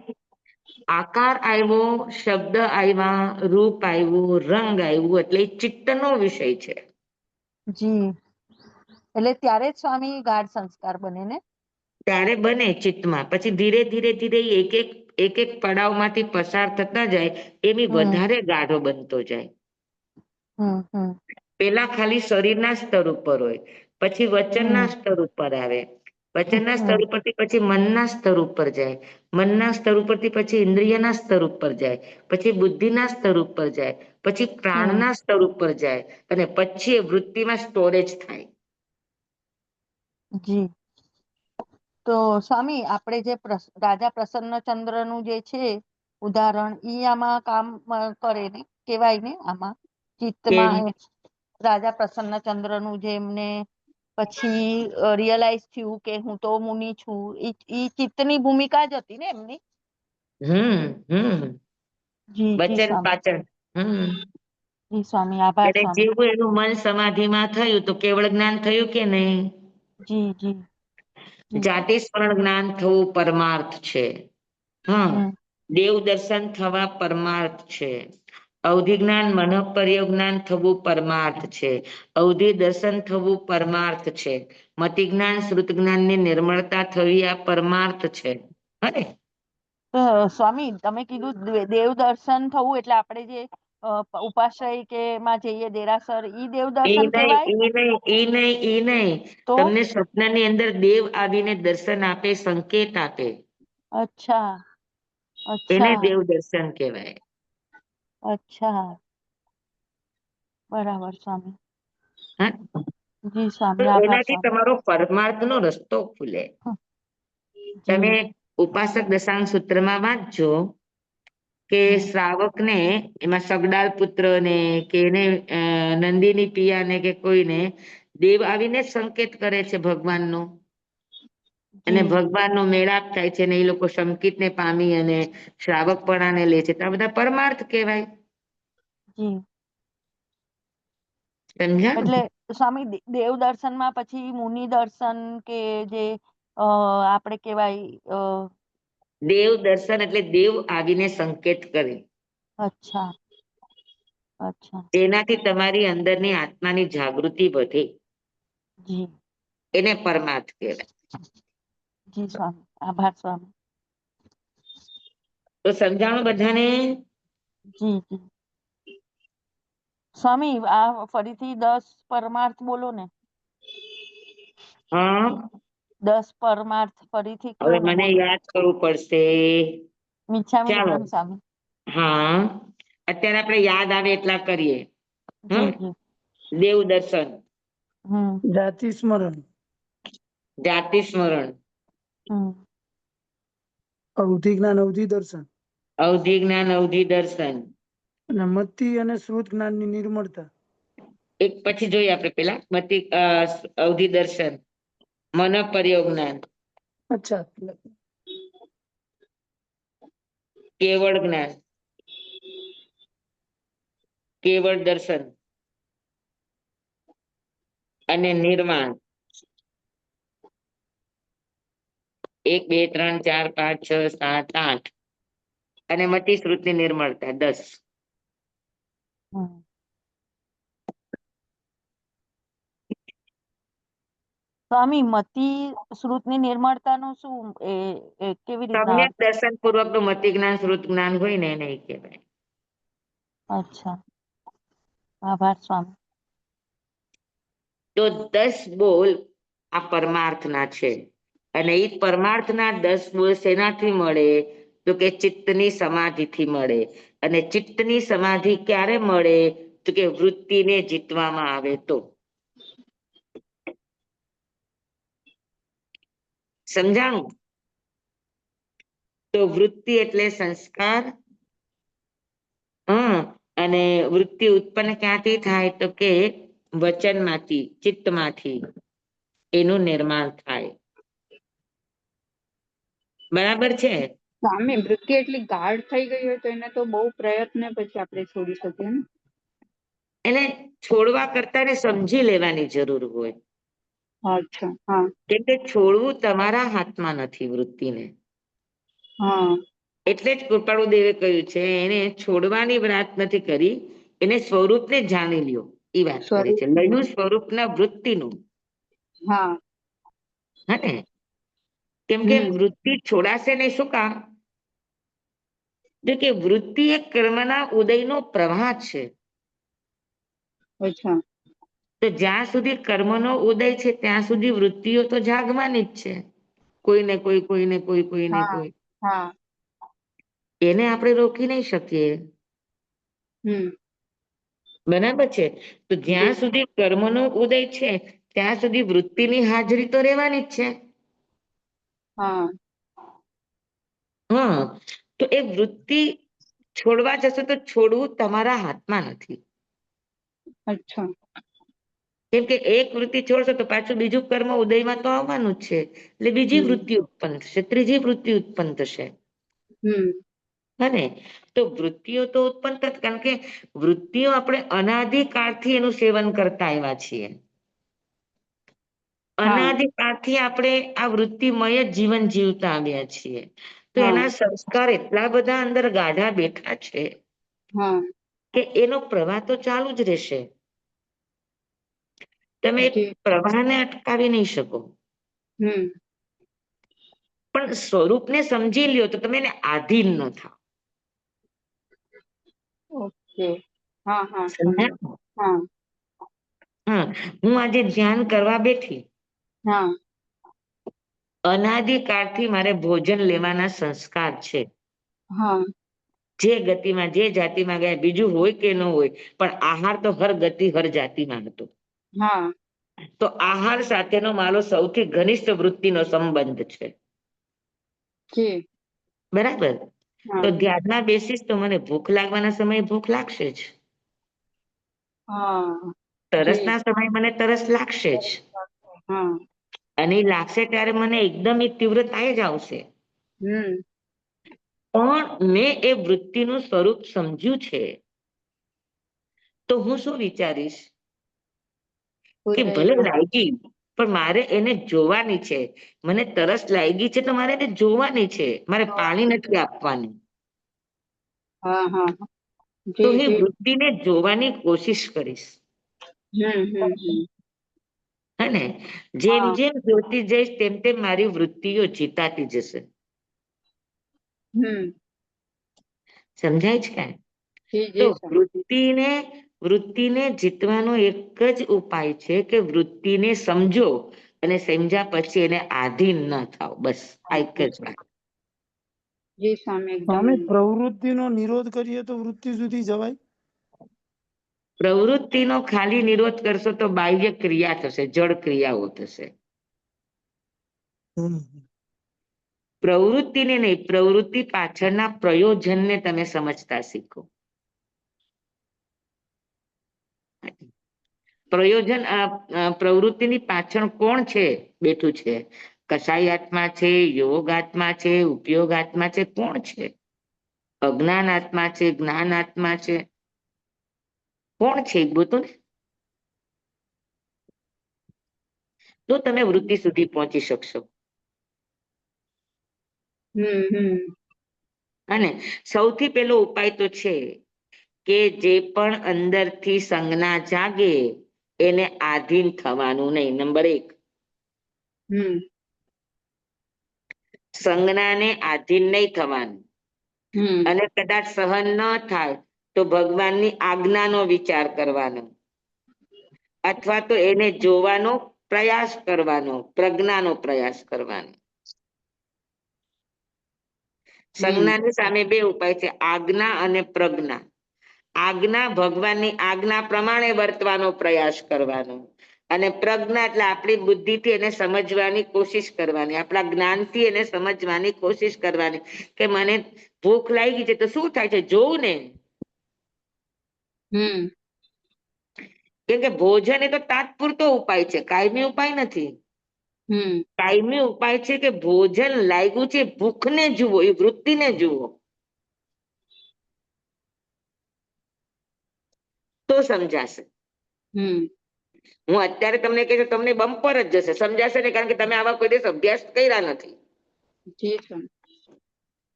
આકાર આવ્યો, શબ્દ આવ્યા, રૂપ આવ્યું, રંગ આવ્યું, એટલે ચિત્તનો વિષય છે. જી, એટલે ત્યારે જ સ્વામી ગાઢ સંસ્કાર બને ને? ત્યારે બને ચિત્તમાં. પછી ધીરે ધીરે એક એક એક એક પડાવમાંથી પસાર થતા જાય એવી વધારે ગાઢો બનતો જાય. પેલા ખાલી શરીરના સ્તર ઉપર હોય, પછી વચનના સ્તર ઉપર આવે, વચનના સ્તર ઉપરથી પછી મનના સ્તર ઉપર જાય, મનના સ્તર ઉપરથી પછી ઇન્દ્રિયના સ્તર ઉપર જાય, પછી બુદ્ધિના સ્તર ઉપર જાય, પછી પ્રાણના સ્તર ઉપર જાય અને પછી એ વૃત્તિમાં સ્ટોરેજ થાય. જી. તો સ્વામી આપણે જે રાજા પ્રસન્નચંદ્રનું જે છે ઉદાહરણ ઈ આમાં કામ કરે ને કેવાય ને આમાં ચિત્તમાં રાજા પ્રસન્નચંદ્રનું જે એમને પછી રિયલાઇઝ થયું કે હું તો મુનિ છું, ઈ ચિત્તની ભૂમિકા જ હતી ને એમની. જી જી વચન સ્વામી. પાચન. જી સ્વામી, આભાર એટલે સ્વામી. જેવું એનું મન સમાધિમાં થયું તો કેવળ જ્ઞાન થયું કે નહીં? જી જી. જાતિ સ્મરણ જ્ઞાન થવું પરમાર્થ છે. દેવ દર્શન થવા પરમાર્થ છે. અવધિ જ્ઞાન મનોપર્ય જ્ઞાન થવું પરમાર્થ છે. અવધિ દર્શન થવું પરમાર્થ છે. મતિ જ્ઞાન શ્રુત જ્ઞાનની નિર્મળતા થવી આ પરમાર્થ છે. હને? સ્વામી તમે કીધું દેવ દર્શન થવું એટલે આપણે જે ઉપાશ્રય કે માં જઈએ દેરાસર ઈ દેવ દર્શન કહેવાય? ઈ નહીં. તો તમને સ્વપ્નની અંદર દેવ આવીને દર્શન આપે, સંકેત આપે. અચ્છા એને અચ્છા દેવ દર્શન કહેવાય. અચ્છા, બરાબર સ્વામી. હા? જી તો સ્વામી, આભાર એનાથી સ્વામી. તમારો પરમાર્થનો રસ્તો ખુલે. તમે ઉપાસક દશાંગ સૂત્રમાં વાંચજો કે શ્રાવકને એમાં સગડાલ પુત્ર ને કે એને નંદીની પિયાને કે કોઈને દેવ આવીને જ સંકેત કરે છે ભગવાનનો, અને ભગવાનનો મેળાપ થાય છે ને એ લોકો સંકિતને પામી અને શ્રાવકપણાને લે છે. તો આ બધા પરમાર્થ કહેવાય. સમજ્યા? એટલે સ્વામી દેવ દર્શનમાં પછી મુનિ દર્શન કે જે આપણે કહેવાય દેવ દર્શન એટલે દેવ આવીને સંકેત કરે. અચ્છા અચ્છા. તેનાથી તમારી અંદરની આત્માની જાગૃતિ વધે. જી. એને પરમાર્થ કહેવાય. જી સ્વામી, આભાર સ્વામી. તો સમજાણું બધાને? જી જી. સ્વામી આ ફરીથી 10 પરમાર્થ બોલો ને. હા, 10 પરમાર્થ ફરીથી હવે કયો ને મને બોલો. યાદ કરવું પડશે. મિચ્છામી ચાલો. દુક્કડમ સ્વામી. હા, અત્યારે આપણે યાદ આવે એટલા કરીએ. જી જી. દેવ દર્શન, જાતિ સ્મરણ, જાતિ સ્મરણ, અવધિ જ્ઞાન અવધિ દર્શન, અવધિ જ્ઞાન અવધિ દર્શન, અને મતિ અને શ્રુત જ્ઞાનની નિર્મળતા. એક પછી જોઈએ આપણે પેલા મતિ અવધિ દર્શન, મનોપર્ય જ્ઞાન, અચ્છા, કેવળ જ્ઞાન, કેવળ દર્શન અને નિર્માણ. 1 2 3 4 5 6 7 8 અને મતિ શ્રુતની નિર્મળતા 10. સ્વામી મતિ શ્રુતની નિર્મળતાનું શું કેવી રીતના? સમ્યક દર્શન પૂર્વક નું મતિ જ્ઞાન શ્રુત જ્ઞાન હોય ને એને કહેવાય. અચ્છા, આભાર સ્વામી. તો 10 બોલ આ પરમાર્થના છે, અને એ પરમાર્થના 10 બોલ શેનાથી મળે? તો કે ચિત્તની સમાધિથી મળે. અને ચિત્તની સમાધિ ક્યારે મળે? તો કે વૃત્તિને જીતવામાં આવે તો. સમજાણું? તો વૃત્તિ એટલે સંસ્કાર. અને વૃત્તિ ઉત્પન્ન ક્યાંથી થાય? તો કે વચનમાંથી, ચિત્તમાંથી એનું નિર્માણ થાય. બરાબર છે? સ્વામી વૃત્તિ એટલી ગાઢ થઈ ગઈ હોય તો એને તો બહુ પ્રયત્ન પછી આપણે છોડી શકીએ ને. એને છોડવા કરતા ને સમજી લેવાની જરૂર હોય. અચ્છા, હા. કેમ કે છોડવું તમારા હાથમાં નથી વૃત્તિને. હા. એટલે જ કૃપાળુ દેવે કહ્યું છે એને છોડવાની વાત નથી કરી, એને સ્વરૂપને જાણી લ્યો એ વાત કરે છે. લયું સ્વરૂપના વૃત્તિનું. હા. હે? કેમ કે વૃત્તિ છોડાશે નહીં. શું કામ? જો કે વૃત્તિ એ કર્મના ઉદયનો પ્રવાહ છે. અચ્છા. તો જ્યાં સુધી કર્મનો ઉદય છે ત્યાં સુધી વૃત્તિઓ તો જાગવાની જ છે. કોઈને કોઈ કોઈને કોઈ કોઈને હા કોઈ હા. એને આપણે રોકી નહીં શકીએ. બરાબર છે. તો જ્યાં સુધી કર્મનો ઉદય છે ત્યાં સુધી વૃત્તિની હાજરી તો રહેવાની જ છે. હા. હા, તો એ વૃત્તિ છોડવા જશો તો છોડવું તમારા હાથમાં નથી. અચ્છા. કેમ કે એક વૃત્તિ છોડશો તો પાછું બીજું કર્મ ઉદયમાં તો આવવાનું જ છે. એટલે બીજી વૃત્તિ ઉત્પન્ન થશે, ત્રીજી વૃત્તિ ઉત્પન્ન થશે. ને તો વૃત્તિઓ તો ઉત્પન્ન થશે, કારણ કે વૃત્તિઓ આપણે અનાદિકાળથી એનું સેવન કરતા આવ્યા છીએ. અનાદિકાળથી આપણે આ વૃત્તિમય જ જીવન જીવતા આવ્યા છીએ. તો એના સંસ્કાર એટલા બધા અંદર ગાઢા બેઠા છે કે એનો પ્રવાહ તો ચાલુ જ રહેશે. તમે પ્રવાહને અટકાવી નહીં શકો. પણ સ્વરૂપને સમજી લ્યો તો તમે એને આધીન ન થાવ. ઓકે. હા હા. સમજ્યા? હા. હા, હું આજે ધ્યાન કરવા બેઠી. હા. અનાદિકાળથી મારે ભોજન લેવાના સંસ્કાર છે. હા. જે ગતિમાં જે જાતિમાં ગયા, બીજું હોય કે ન હોય, પણ આહાર તો હર ગતિ હર જાતિમાં હતો. હા. તો આહાર સાથેનો મારો સૌથી ઘનિષ્ઠ વૃત્તિનો સંબંધ છે. બરાબર. તો ધ્યાનમાં બેસીશ તો મને ભૂખ લાગવાના સમયે ભૂખ લાગશે જ. હા. તરસના સમયે મને તરસ લાગશે જ. હા. અને એ લાગશે ત્યારે મને એકદમ એ તીવ્રતા જ આવશે. હમ. પણ મેં એ વૃત્તિનું સ્વરૂપ સમજ્યું છે. તો હું શું વિચારીશ કે ભલે લાગી, પણ મારે એને જોવાની છે. મને તરસ લાગી છે તો મારે એને જોવાની છે, મારે પાણી નથી આપવાનું. હા હા. તો હું વૃત્તિને જોવાની કોશિશ કરીશ. હે ને? જેમ જેમ જોતી જઈશ તેમ તેમ મારી વૃત્તિઓ જીતાતી જશે. સમજાય છે? તો વૃત્તિને જીતવાનો એક જ ઉપાય છે કે વૃત્તિને સમજો અને સમજ્યા પછી એને આધીન ન થાવ. બસ આ એક જ વાત. સ્વામી, પ્રવૃત્તિનો નિરોધ કરીએ તો વૃત્તિ સુધી જવાય? પ્રવૃત્તિનો ખાલી નિરોધ કરશો તો બાહ્ય ક્રિયા થશે, જળ ક્રિયાઓ થશે. પ્રવૃત્તિને નહીં, પ્રવૃત્તિ પાછળના પ્રયોજનને તમે સમજતા શીખો. પ્રયોજન, પ્રવૃત્તિની પાછળ કોણ છે બેઠું છે? કસાયાત્મા છે, યોગાત્મા છે, ઉપયોગાત્મા છે, કોણ છે? અજ્ઞાન આત્મા છે, જ્ઞાન આત્મા છે, કોણ છે? બોલો ને. તો તમે વૃત્તિ સુધી પહોંચી શકશો. અને સૌથી પહેલો ઉપાય તો છે કે જે પણ અંદરથી સંજ્ઞા જાગે એને આધીન થવાનું નહીં. નંબર 1. સંજ્ઞાને આધીન નહીં થવાનું. અને કદાચ સહન ન થાય તો ભગવાનની આજ્ઞાનો વિચાર કરવાનો, અથવા તો એને જોવાનો પ્રયાસ કરવાનો, પ્રજ્ઞાનો પ્રયાસ કરવાનો. સંજ્ઞાની સામે 2 ઉપાય છે, આજ્ઞા અને પ્રજ્ઞા. આજ્ઞા, ભગવાનની આજ્ઞા પ્રમાણે વર્તવાનો પ્રયાસ કરવાનો, અને પ્રજ્ઞા એટલે આપણી બુદ્ધિથી એને સમજવાની કોશિશ કરવાની, આપણા જ્ઞાનથી એને સમજવાની કોશિશ કરવાની કે મને ભૂખ લાગી છે તો શું થાય છે જોવું ને. કેમ કે ભોજન એ તો તાત્પૂરતો ઉપાય છે, કાયમી ઉપાય નથી. કાયમી ઉપાય છે કે ભોજન લાગ્યું છે, ભૂખને જુઓ, એ વૃત્તિને જુઓ, તો સમજાશે. હું અત્યારે તમને કહી તમને બમ્પર જ જશે, સમજાશે ને? કારણ કે તમે આવા કોઈ દિવસ અભ્યાસ કર્યા નથી.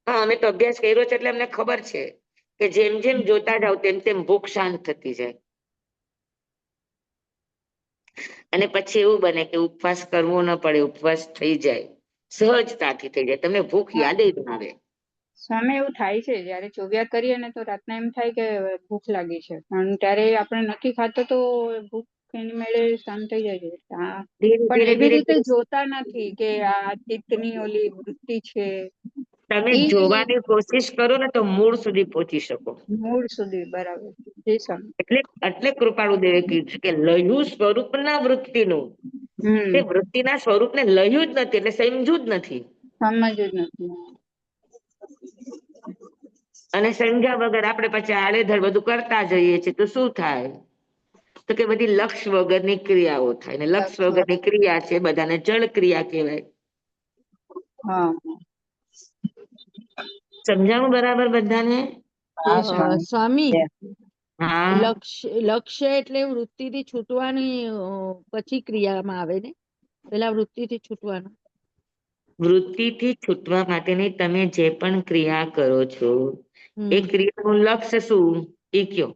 હા, અમે તો અભ્યાસ કર્યો છે એટલે અમને ખબર છે કે જેમ જેમ જોતા જાવ તેમ તેમ ભૂખ શાંત થતી જાય. અને પછી એવું બને કે ઉપવાસ કરવો ન પડે, ઉપવાસ થઈ જાય, સહજતાથી થઈ જાય, તમને ભૂખ યાદ જ ના આવે. સ્વામી એવું થાય છે જયારે ચોવ્યા કરીએ ને તો રાતના એમ થાય કે ભૂખ લાગી છે, પણ ત્યારે આપણે નથી ખાતો તો ભૂખ એની મેળે શાંત થઈ જાય છે. ધીરે પણ ધીરે એવી ધીરે રીતે ધીરે જોતા નથી કે આ ચિત્તની ઓલી વૃત્તિ છે તમે ઈ જોવાની કોશિશ કરો ને તો મૂળ સુધી પહોંચી શકો. મૂળ સુધી. બરાબર. જી સ્વામી. એટલે એટલે કૃપાળુ દેવે કીધું છે કે લયું સ્વરૂપના વૃત્તિનું, તે વૃત્તિના સ્વરૂપને લયું જ નથી એટલે સમજ્યું જ નથી. સમજ જ નથી. અને સમજ્યા વગર આપણે પછી આડેધડ બધું કરતા જઈએ છીએ તો શું થાય? તો કે બધી લક્ષ વગરની ક્રિયાઓ થાય, ને લક્ષ વગરની ક્રિયા છે બધાને જળ ક્રિયા કહેવાય. હા. સમજાણું બરાબર બધાને? સ્વામી, હા, લક્ષ્ય એટલે વૃત્તિથી છૂટવાની પછી ક્રિયામાં આવે ને? પેલા વૃત્તિથી છૂટવાનું. વૃત્તિથી છૂટવા માટેની તમે જે પણ ક્રિયા કરો છો એ ક્રિયાનું લક્ષ્ય શું એ કયો?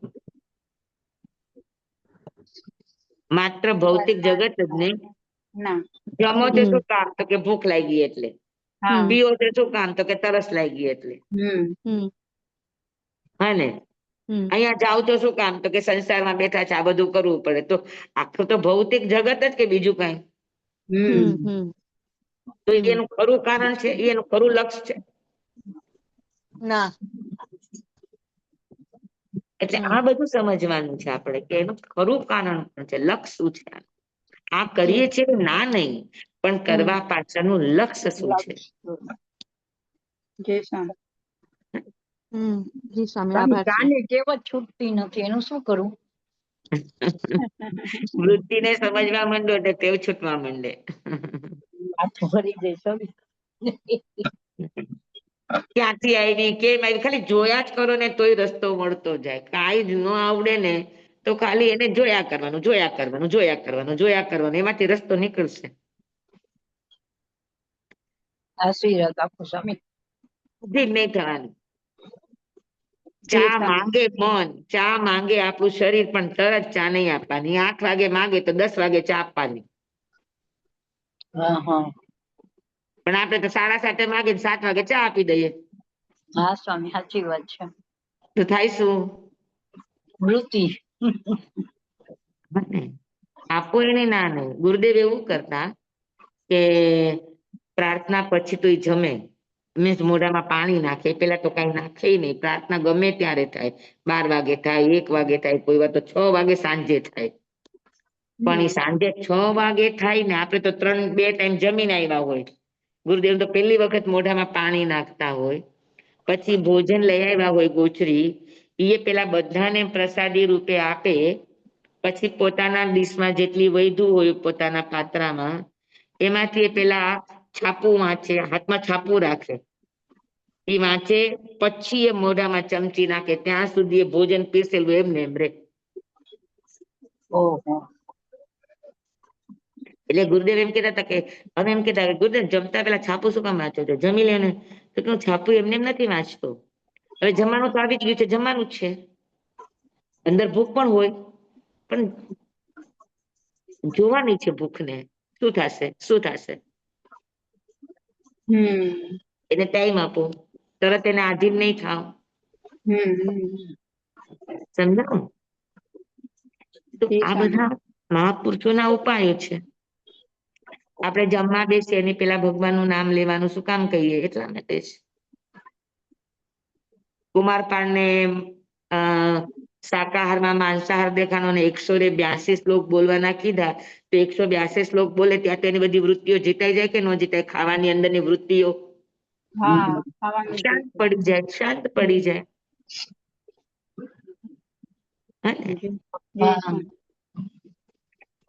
માત્ર ભૌતિક જગત જ નહીં. ના. જમો તે શું કામ? તો કે ભૂખ લાગી એટલે. હા. પીવો તે શું કામ? તો કે તરસ લાગી એટલે. હા ને? અહીંયા જાવ તો શું કામ? તો કે સંસારમાં બેઠા છે આ બધું કરવું પડે. તો આખું તો ભૌતિક જગત જ કે બીજું કઈ? તો એનું ખરું કારણ છે, એનું ખરું લક્ષ્ય છે? ના. એટલે આ બધું સમજવાનું છે આપણે કે એનું ખરું કારણ શું છે, લક્ષ્ય શું છે. આ કરીએ છીએ ના નહીં, પણ કરવા પાછળનું લક્ષ્ય શું છે? જય સ્વામી. જી સ્વામી, સ્વામી, આભાર છે. કાને કહેવત છૂટતી નથી, એનું શું કરવું? વૃત્તિને સમજવા માંડો એટલે ટેવ છૂટવા માંડે. આ તો ભરી જાય સ્વામી. ક્યાંથી આવી, કેમ આવી, ખાલી જોયા જ કરો ને તોય રસ્તો મળતો જાય. કાંઈ જ ન આવડે ને તો ખાલી એને જોયા કરવાનું, જોયા કરવાનું, જોયા કરવાનું, જોયા કરવાનું, એમાંથી રસ્તો નીકળશે. આશીર્વાદ આપો સ્વામી. ઠીક નહીં થવાનું. જય ચા સ્વામી. માંગે મન, ચા માંગે આપણું શરીર, પણ તરત ચા નહીં આપવાની. 8 વાગે માંગે તો 10 વાગે ચા આપવાની. હા હા. પણ આપણે તો 7:30 માંગે 7 વાગે ચા આપી દઈએ. હા સ્વામી, સાચી વાત છે. તો થાય શું? વૃત્તિ. આપો એને ના નહીં. ગુરુદેવ એવું કરતા કે પ્રાર્થના પછી તો એ જમે, મીન્સ મોઢામાં પાણી નાખે. પેલા તો કઈ નાખે નહીં. પ્રાર્થના ગમે ત્યારે થાય, 12 વાગે થાય, 1 વાગે થાય, કોઈ વાર તો 6 વાગે સાંજે થાય. પણ એ સાંજે 6 વાગે થાય ને આપણે તો 2 ટાઈમ જમીને આવ્યા હોય. ગુરુદેવ તો પહેલી વખત મોઢામાં પાણી નાખતા હોય, પછી ભોજન લઈ આવ્યા હોય ગોચરી, એ પેલા બધાને પ્રસાદી રૂપે આપે, પછી પોતાના ડીશમાં જેટલી વૈધું હોય પોતાના પાત્રામાં એમાંથી પેલા છાપું વાંચે, હાથમાં છાપું રાખે, એ વાંચે, પછી એ મોઢામાં ચમચી નાખે. ત્યાં સુધી એ ભોજન પીરસેલું એમને એમ રે. ઓહો. એટલે ગુરુદેવ એમ કહેતા હતા કે અમે એમ કહેતા ગુરુદેવ જમતા પેલા છાપું શું કામ વાંચો છો, જમી લે ને. તો કે હું છાપું એમને એમ નથી વાંચતો, હવે જમવાનું તો આવી જ ગયું છે, જમવાનું જ છે, અંદર ભૂખ પણ હોય, પણ જોવાની છે ભૂખને. શું થશે, શું થશે? એને ટાઈમ આપો, તરત એને આધીન નહીં થાવ. સમજાણું? તો આ બધા મહાપુરુષોના ઉપાયો છે. આપણે જમવા બેસીએ એની પેલા ભગવાનનું નામ લેવાનું શું કામ કહીએ? એટલા માટે જ. કુમારપાળને શાકાહારમાં માંસાહાર દેખાનો ને 182 શ્લોક બોલવાના કીધા, તો 182 શ્લોક બોલે ત્યાં તો એની બધી વૃત્તિઓ જીતાઈ જાય કે ન જીતાય? ખાવાની અંદરની વૃત્તિઓ શાંત પડી જાય, શાંત પડી જાય.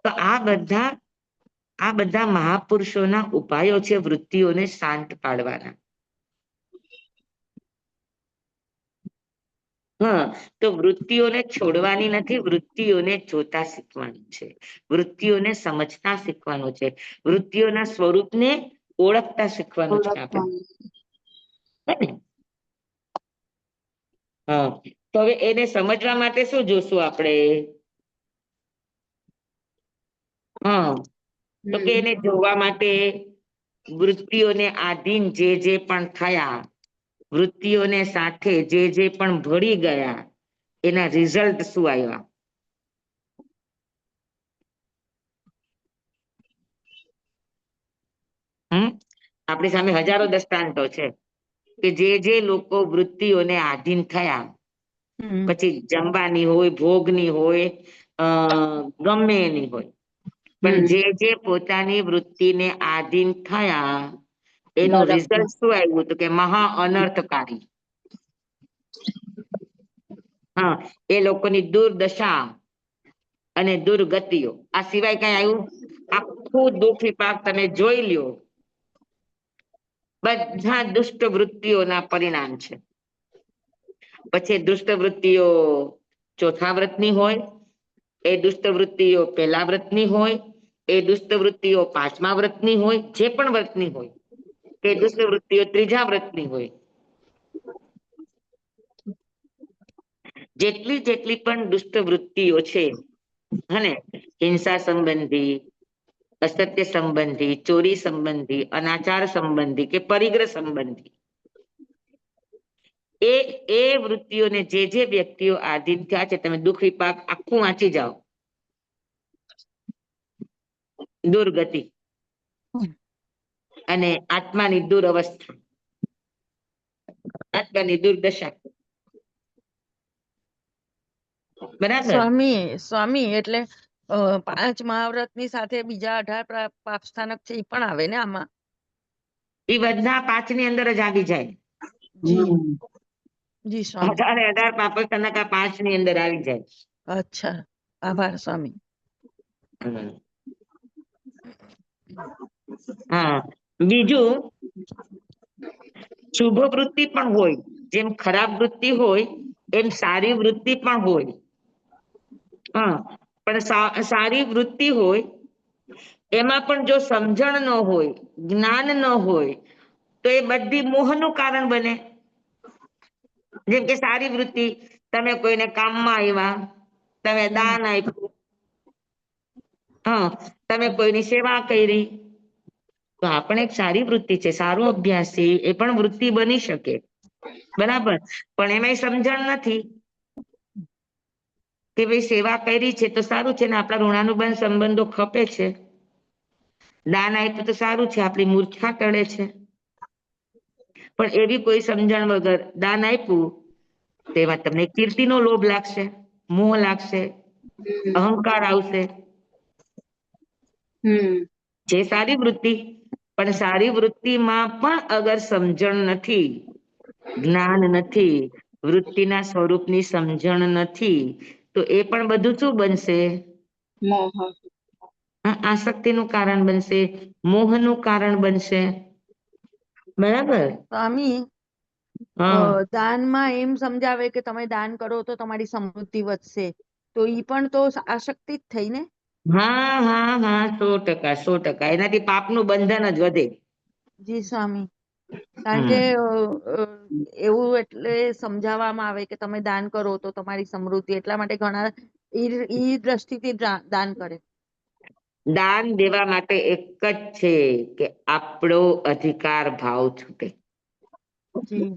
તો આ બધા મહાપુરુષોના ઉપાયો છે વૃત્તિઓને શાંત પાડવાના. હા, તો વૃત્તિઓને છોડવાની નથી, વૃત્તિઓને જોતા શીખવાનું છે, વૃત્તિઓને સમજતા શીખવાનું છે, વૃત્તિઓના સ્વરૂપને ઓળખતા શીખવાનું છે આપણે. હા, તો હવે એને સમજવા માટે શું જોશું આપણે? હા, તો કે એને જોવા માટે વૃત્તિઓને આધીન જે પણ થયા વૃત્તિઓને સાથે જે પણ ભળી ગયા એના રિઝલ્ટ શું આવ્યા? આપણી સામે હજારો દ્રષ્ટાંતો છે કે જે લોકો વૃત્તિઓને આધીન થયા, પછી જમવાની હોય, ભોગની હોય, ગમે એની હોય, પણ જે પોતાની વૃત્તિને આધીન થયા એનું રિઝલ્ટ શું આવ્યું હતું કે મહા અનર્થકારી. હા, એ લોકોની દુર્દશા અને દુર્ગતિઓ. આ સિવાય કઈ આવ્યું? આખું દુઃખ વિપાક તમે જોઈ લ્યો, બધા દુષ્ટ વૃત્તિઓના પરિણામ છે. પછી દુષ્ટ વૃત્તિઓ ચોથા વ્રતની હોય, એ દુષ્ટ વૃત્તિઓ પહેલા વ્રતની હોય, એ દુષ્ટ વૃત્તિઓ પાંચમા વ્રતની હોય, જે પણ વ્રતની હોય, એ દુષ્ટ વૃત્તિઓ ત્રીજા વ્રતની હોય. જેટલી પણ દુષ્ટ વૃત્તિઓ છે, હને, હિંસા સંબંધી, અસત્ય સંબંધી, ચોરી સંબંધી, અનાચાર સંબંધી કે પરિગ્રહ સંબંધી, એ વૃત્તિઓને જે વ્યક્તિઓ આધીન થયા છે, તમે દુઃખ વિપાક આખું વાંચી જાઓ, દુર્ગતિ અને આત્માની દુરવસ્થા, આત્માની દુર્દશા. બરાબર. સ્વામી એટલે 5 મહાવ્રતની સાથે બીજા 18 પાપ સ્થાનક છે, એ પણ આવે ને આમાં? એ બધા 5 ની અંદર જ આવી જાય. જી સ્વામી. 18 પાપ સ્થાનક આ 5 ની અંદર આવી જાય. અચ્છા, આભાર સ્વામી. હા, બીજું શુભ વૃત્તિ પણ હોય, જેમ ખરાબ વૃત્તિ હોય એમ સારી વૃત્તિ પણ હોય. હા, પણ સારી વૃત્તિ હોય એમાં પણ જો સમજણ ન હોય, જ્ઞાન ન હોય, તો એ બધી મોહનું કારણ બને. જેમ કે સારી વૃત્તિ, તમે કોઈને કામમાં આવ્યા, તમે દાન આપ્યું, હા, તમે કોઈની સેવા કરી, તો આ પણ એક સારી વૃત્તિ છે, સારો અભ્યાસ છે, એ પણ વૃત્તિ બની શકે. બરાબર, પણ એમાંય સમજણ નથી કે ભાઈ સેવા કરી છે તો સારું છે ને, આપણા ઋણાનુબંધ સંબંધો ખપે છે. દાન આપ્યું તો સારું છે, આપણી મૂર્છા ટળે છે. પણ એવી કોઈ સમજણ વગર દાન આપ્યું, તેમાં તમને કીર્તિનો લોભ લાગશે, મોહ લાગશે, અહંકાર આવશે. જે સારી વૃત્તિ, પણ સારી વૃત્તિમાં પણ અગર સમજણ નથી, જ્ઞાન નથી, વૃત્તિના સ્વરૂપની સમજણ નથી, તો એ પણ બધું શું બનશે? મોહ. આસક્તિનું કારણ બનશે, મોહનું કારણ બનશે. બરાબર. સ્વામી, હા, દાનમાં એમ સમજાવે કે તમે દાન કરો તો તમારી સમૃદ્ધિ વધશે, તો ઈ પણ તો આસક્તિ જ થઈ ને? હા, હા, હા, 100%, એનાથી પાપનું બંધન જ વધે. જી સ્વામી, કારણ કે એવું એટલે સમજાવવામાં આવે કે તમે દાન કરો તો તમારી સમૃદ્ધિ, એટલા માટે ઘણા ઈ દ્રષ્ટિથી દાન કરે. દાન દેવા માટે એક જ છે કે આપણો અધિકાર ભાવ છૂટે, જી.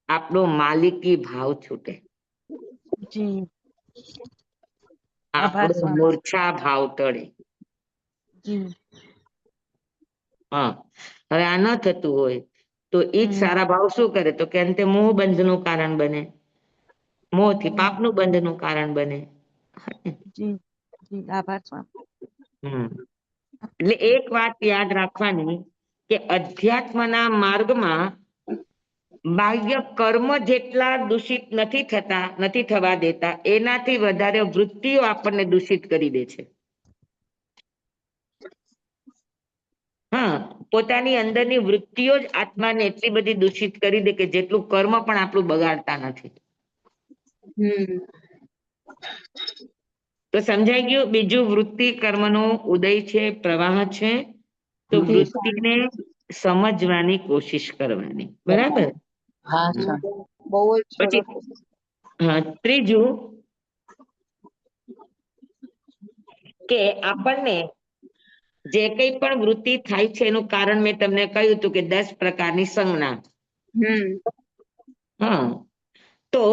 આપણો માલિકી ભાવ છૂટે, જી. આભાર આપણો સ્વામી. મૂર્છા ભાવ ટળે. જી. હા, હવે આ ન થતું હોય તો એ જ સારા ભાવ શું કરે, તો કે અંતે મોહ બંધનું કારણ બને, મોહથી પાપનું બંધનું કારણ બને. જી. જી, આભાર સ્વામી. એટલે એક વાત યાદ રાખવાની કે અધ્યાત્મના માર્ગમાં બાહ્ય કર્મ જેટલા દૂષિત નથી થવા દેતા, એનાથી વધારે વૃત્તિઓ આપણને દૂષિત કરી દે છે. હા, પોતાની અંદરની વૃત્તિઓ જ આત્માને એટલી બધી દૂષિત કરી દે કે જેટલું કર્મ પણ આપણું બગાડતા નથી. તો સમજાઈ ગયું. બીજું, વૃત્તિ કર્મનો ઉદય છે, પ્રવાહ છે, તો વૃત્તિને સમજવાની કોશિશ કરવાની. બરાબર. હા સ્વામી, બહુ જ પછી સરસ. ત્રીજું કે આપણને જે કંઈ પણ વૃત્તિ થાય છે એનું કારણ મેં તમને કહ્યું હતું કે 10 પ્રકારની સંજ્ઞા. હા, તો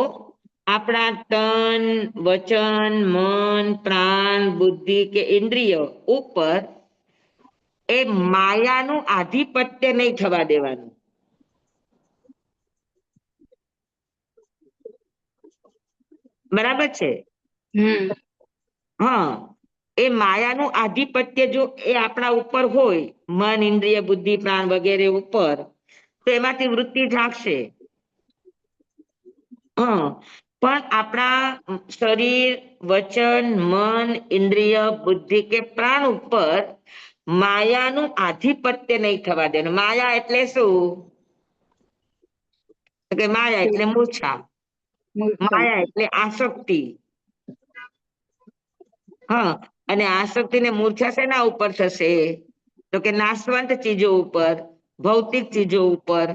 આપણા તન, વચન, મન, પ્રાણ, બુદ્ધિ કે ઇન્દ્રિય ઉપર એ માયાનું આધિપત્ય નહીં થવા દેવાનું. બરાબર છે? હા, એ માયાનું આધિપત્ય જો એ આપણા ઉપર હોય, મન, ઇન્દ્રિય, બુદ્ધિ, પ્રાણ વગેરે ઉપર, તો એમાંથી વૃત્તિ જાગશે. હા, પણ આપણા શરીર, વચન, મન, ઇન્દ્રિય, બુદ્ધિ કે પ્રાણ ઉપર માયાનું આધિપત્ય નહીં થવા દેવાનું. માયા એટલે શું? કે માયા એટલે મૂર્છા, માયા એટલે આસક્તિ. હા, અને આસક્તિ ને મૂર્છા શેના ઉપર થશે? તો કે નાશવંત ચીજો ઉપર, ભૌતિક ચીજો ઉપર,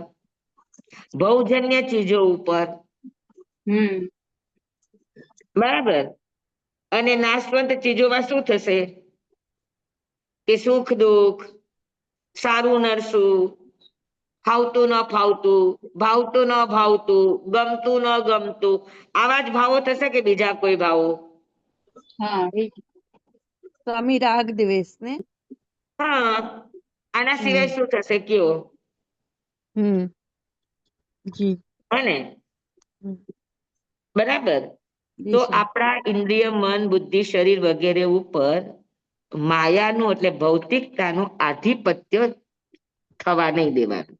ભવજન્ય ચીજો ઉપર. બરાબર. અને નાશવંત ચીજોમાં શું થશે? કે સુખ દુઃખ, સારું નરસું, ફાવતું ન ફાવતું, ભાવતું ન ભાવતું, ગમતું ન ગમતું, આવા જ ભાવો થશે કે બીજા કોઈ ભાવો? સ્વામી રાગ દ્વેષ ને? હા, આના સિવાય શું થશે કયો? જી. અને બરાબર. તો આપણા ઇન્દ્રિય, મન, બુદ્ધિ, શરીર વગેરે ઉપર માયાનું એટલે ભૌતિકતાનું આધિપત્ય થવા નહીં દેવાનું.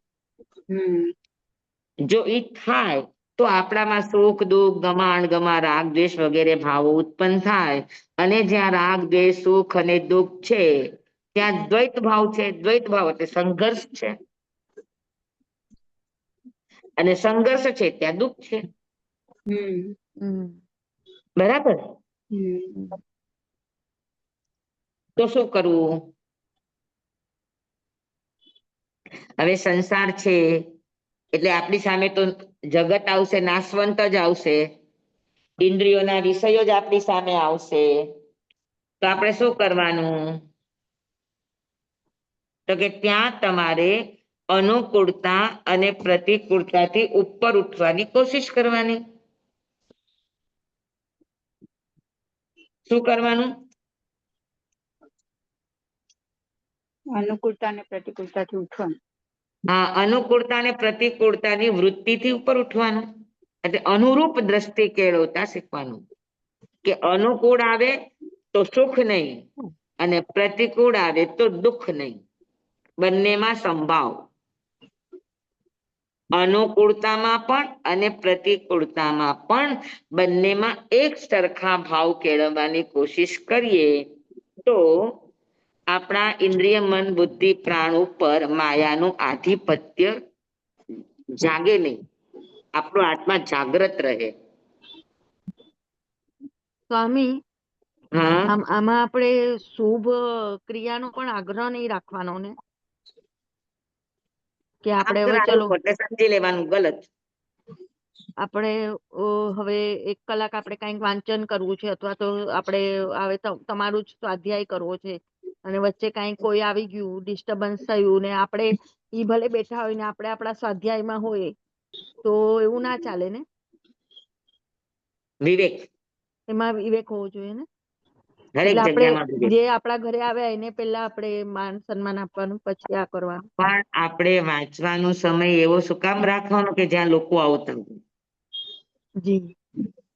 જો એ થાય તો આપણામાં સુખ દુઃખ, ગમા અણગમા, રાગ દ્વેષ વગેરે ભાવો ઉત્પન્ન થાય. અને જ્યાં રાગ દ્વેષ, સુખ અને દુઃખ છે ત્યાં દ્વૈત ભાવ છે. દ્વૈત ભાવ એટલે સંઘર્ષ છે, અને સંઘર્ષ છે ત્યાં દુઃખ છે. બરાબર. તો શું કરવું? હવે સંસાર છે એટલે આપણી સામે તો જગત આવશે, નાશવંત જ આવશે, ઇન્દ્રિયોના વિષયો જ આપણી સામે આવશે. તો આપણે શું કરવાનું? તો કે ત્યાં તમારે અનુકૂળતા અને પ્રતિકૂળતાથી ઉપર ઉઠવાની કોશિશ કરવાની. શું કરવાનું? અનુકૂળતા અને પ્રતિકૂળતાથી ઉઠવાનું. હા, અનુકૂળતા અને પ્રતિકૂળતાની વૃત્તિથી ઉપર ઉઠવાનું. એટલે અનુરૂપ દ્રષ્ટિ કેળવતા શીખવાનું. કે અનુકૂળ આવે તો સુખ નહીં, અને પ્રતિકૂળ આવે તો દુઃખ નહીં. બંનેમાં સંભાવ. અનુકૂળતામાં પણ અને પ્રતિકૂળતામાં પણ બંનેમાં એક સરખા ભાવ કેળવવાની કોશિશ કરીએ તો આપણા ઇન્દ્રિય, મન, બુદ્ધિ, પ્રાણ ઉપર માયાનું આધિપત્ય જાગે નહીં. આપણો આત્મા જાગ્રત રહે. સ્વામી, હા, આમાં આપણે શુભ ક્રિયાનો પણ આગ્રહ નહીં રાખવાનો ને? કે આપણે હવે ચલો એટલે સમજી લેવાનું ગલત. આપણે હવે 1 કલાક આપણે કંઈક વાંચન કરવું છે, અથવા તો આપણે હવે તમારું જ સ્વાધ્યાય કરવો છે, અને વચ્ચે કંઈક કોઈ આવી ગયું, ડિસ્ટર્બન્સ થયું, ને આપણે ઈ ભલે બેઠા હોય ને આપણે આપણા સ્વાધ્યાયમાં હોય, તો એવું ના ચાલે ને? વિવેક, એમાં વિવેક હોવો જોઈએ ને? દરેક એટલે આપણે જગ્યામાં વિવેક. જે આપણા ઘરે આવ્યા એને પહેલા આપણે માન સન્માન આપવાનું, પછી આ કરવાનું. પણ આપણે વાંચવાનો સમય એવો શું કામ રાખવાનો કે જ્યાં લોકો આવતા હોય? જી.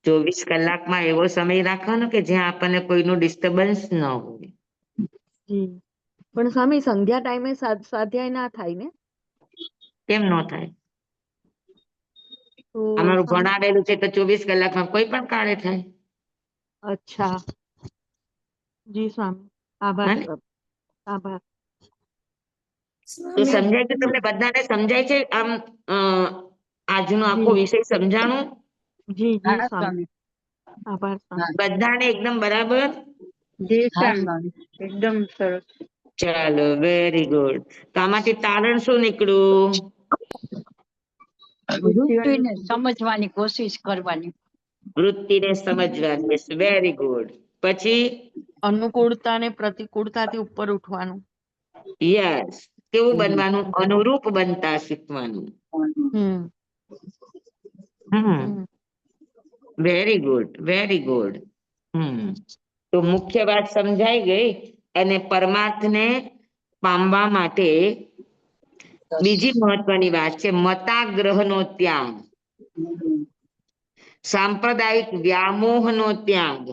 24 કલાકમાં એવો સમય રાખવાનો કે જ્યાં આપણને કોઈનું ડિસ્ટર્બન્સ ન હોય. જી. પણ સ્વામી, સંધ્યા ટાઈમે સ્વાધ્યાય ના થાય ને? કેમ ન થાય? તો અમારું ભણાવેલું છે તો 24 કલાકમાં કોઈ પણ કાળે થાય. અચ્છા. જી સ્વામી, આભાર. હા ને? આભાર. તો સમજાય છે તમને? બધાને સમજાય છે? આમ આજનો આખો વિષય સમજાણું? જી જી સ્વામી, આભાર સ્વામી. બધાને એકદમ બરાબર? જી સ્વામી, એકદમ સરસ. ચાલો, વેરી ગુડ. તો આમાંથી તારણ શું નીકળ્યું? વૃત્તિને સમજવાની કોશિશ કરવાની. વૃત્તિને સમજવાની. Very good. પછી અનુકૂળતા અને પ્રતિકૂળતાથી ઉપર ઉઠવાનું. યસ, કેવું બનવાનું? અનુરૂપ બનતા શીખવાનું. Very good, very good. તો મુખ્ય વાત સમજાઈ ગઈ. અને પરમાર્થને પામવા માટે બીજી મહત્વની વાત છે મતાગ્રહનો ત્યાગ, સાંપ્રદાયિક વ્યામોહનો ત્યાગ,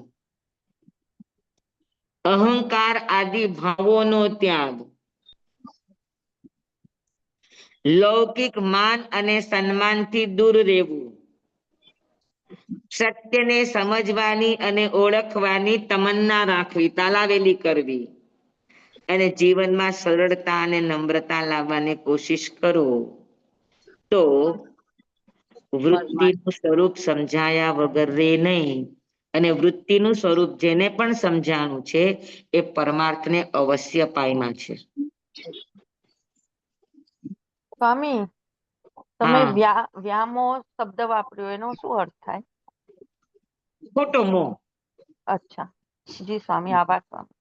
અહંકાર આદિ ભાવોનો ત્યાગ, લૌકિક માન અને સન્માનથી દૂર રહેવું, સત્યને સમજવાની અને ઓળખવાની તમન્ના રાખવી, તાલાવેલી કરવી, અને જીવનમાં સરળતા અને નમ્રતા લાવવાની કોશિશ કરો. તો વૃત્તિનું સ્વરૂપ સમજાયા વગર રે નહીં. અને વૃત્તિનું સ્વરૂપ જેને પણ સમજાણું છે એ પરમાર્થને અવશ્ય પામ્યા છે. સ્વામી, તમે હા. વ્યામોહ શબ્દ વાપર્યો, એનો શું અર્થ થાય? ખોટો મોહ, અચ્છા, જી સ્વામી, આભાર સ્વામી.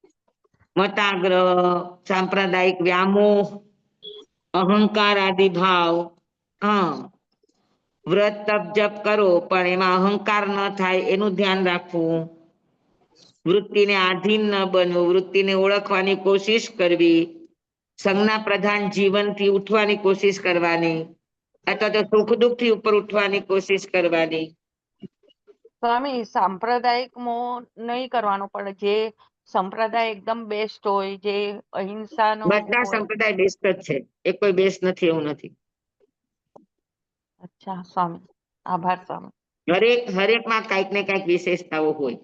મતાગ્રહ, સાંપ્રદાયિક વ્યામોહ, અહંકાર આદિ ભાવ. હા, વ્રત તપ જપ કરો પણ એમાં અહંકાર ન થાય એનું ધ્યાન રાખવું, વૃત્તિને આધીન ન બનવું, વૃત્તિને ઓળખવાની કોશિશ કરવી, સંજ્ઞા પ્રધાન જીવનથી ઉઠવાની કોશિશ કરવાની, અથવા તો સુખ દુઃખ થી ઉપર ઉઠવાની કોશિશ કરવાની. સ્વામી, સાંપ્રદાયિક મોહ નહીં કરવાનો, પણ જે સંપ્રદાય એકદમ બેસ્ટ હોય, જે અહિંસાનો બધા હોય. સંપ્રદાય બેસ્ટ જ છે, એ કોઈ બેસ્ટ નથી એવું નથી. અચ્છા સ્વામી, આભાર સ્વામી. હરેકમાં કઈક ને કઈક વિશેષતાઓ હોય.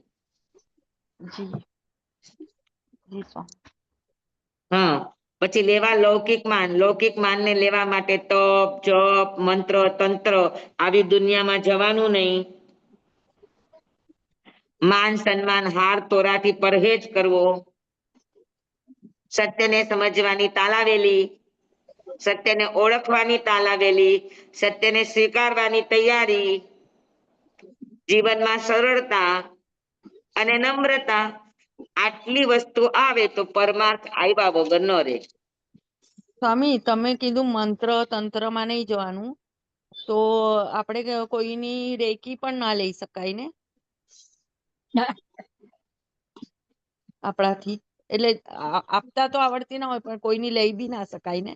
જી જી સ્વામી. હા, પછી લેવા લૌકિક માનને લેવા માટે તપ જપ મંત્ર તંત્ર આવી દુનિયામાં જવાનું નહીં. માન સન્માન હાર તોરાથી પરહેજ કરવો, સત્યને સમજવાની તાલાવેલી, સત્યને ઓળખવાની તાલાવેલી, સત્યને સ્વીકારવાની તૈયારી, જીવનમાં સરળતા અને નમ્રતા, આટલી વસ્તુ આવે તો પરમાર્થ આવ્યા વગર ન રહે. સ્વામી, તમે કીધું મંત્ર તંત્રમાં નહીં જવાનું, તો આપણે કોઈની રેકી પણ ના લઈ શકાય ને આપણાથી? એટલે આપતા તો આવડતી ના હોય, પણ કોઈની લઈ બી ના શકાય ને?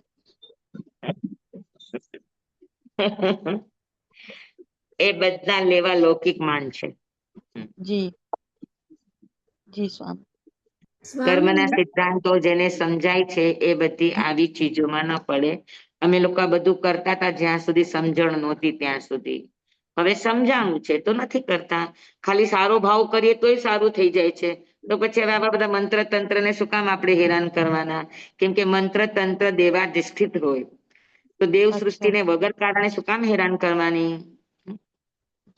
એ બધા લેવા લૌકિક માન છે. જી જી સ્વામી. કર્મના સ્વામી સિદ્ધાંતો જેને સમજાય છે એ બધી આવી ચીજોમાં ન પડે. અમે લોકો આ બધું કરતા હતા જ્યાં સુધી સમજણ નહોતી ત્યાં સુધી. હવે સમજાણું છે તો નથી કરતા. ખાલી સારો ભાવ કરીએ તોય સારું થઈ જાય છે. તો પછી હવે આવા બધા મંત્ર તંત્ર ને શું કામ આપણે હેરાન કરવાના? કેમ કે મંત્ર તંત્ર દેવાધિષ્ઠિત હોય. તો દેવ અચ્છા સૃષ્ટિને વગર કારણે શું કામ હેરાન કરવાની?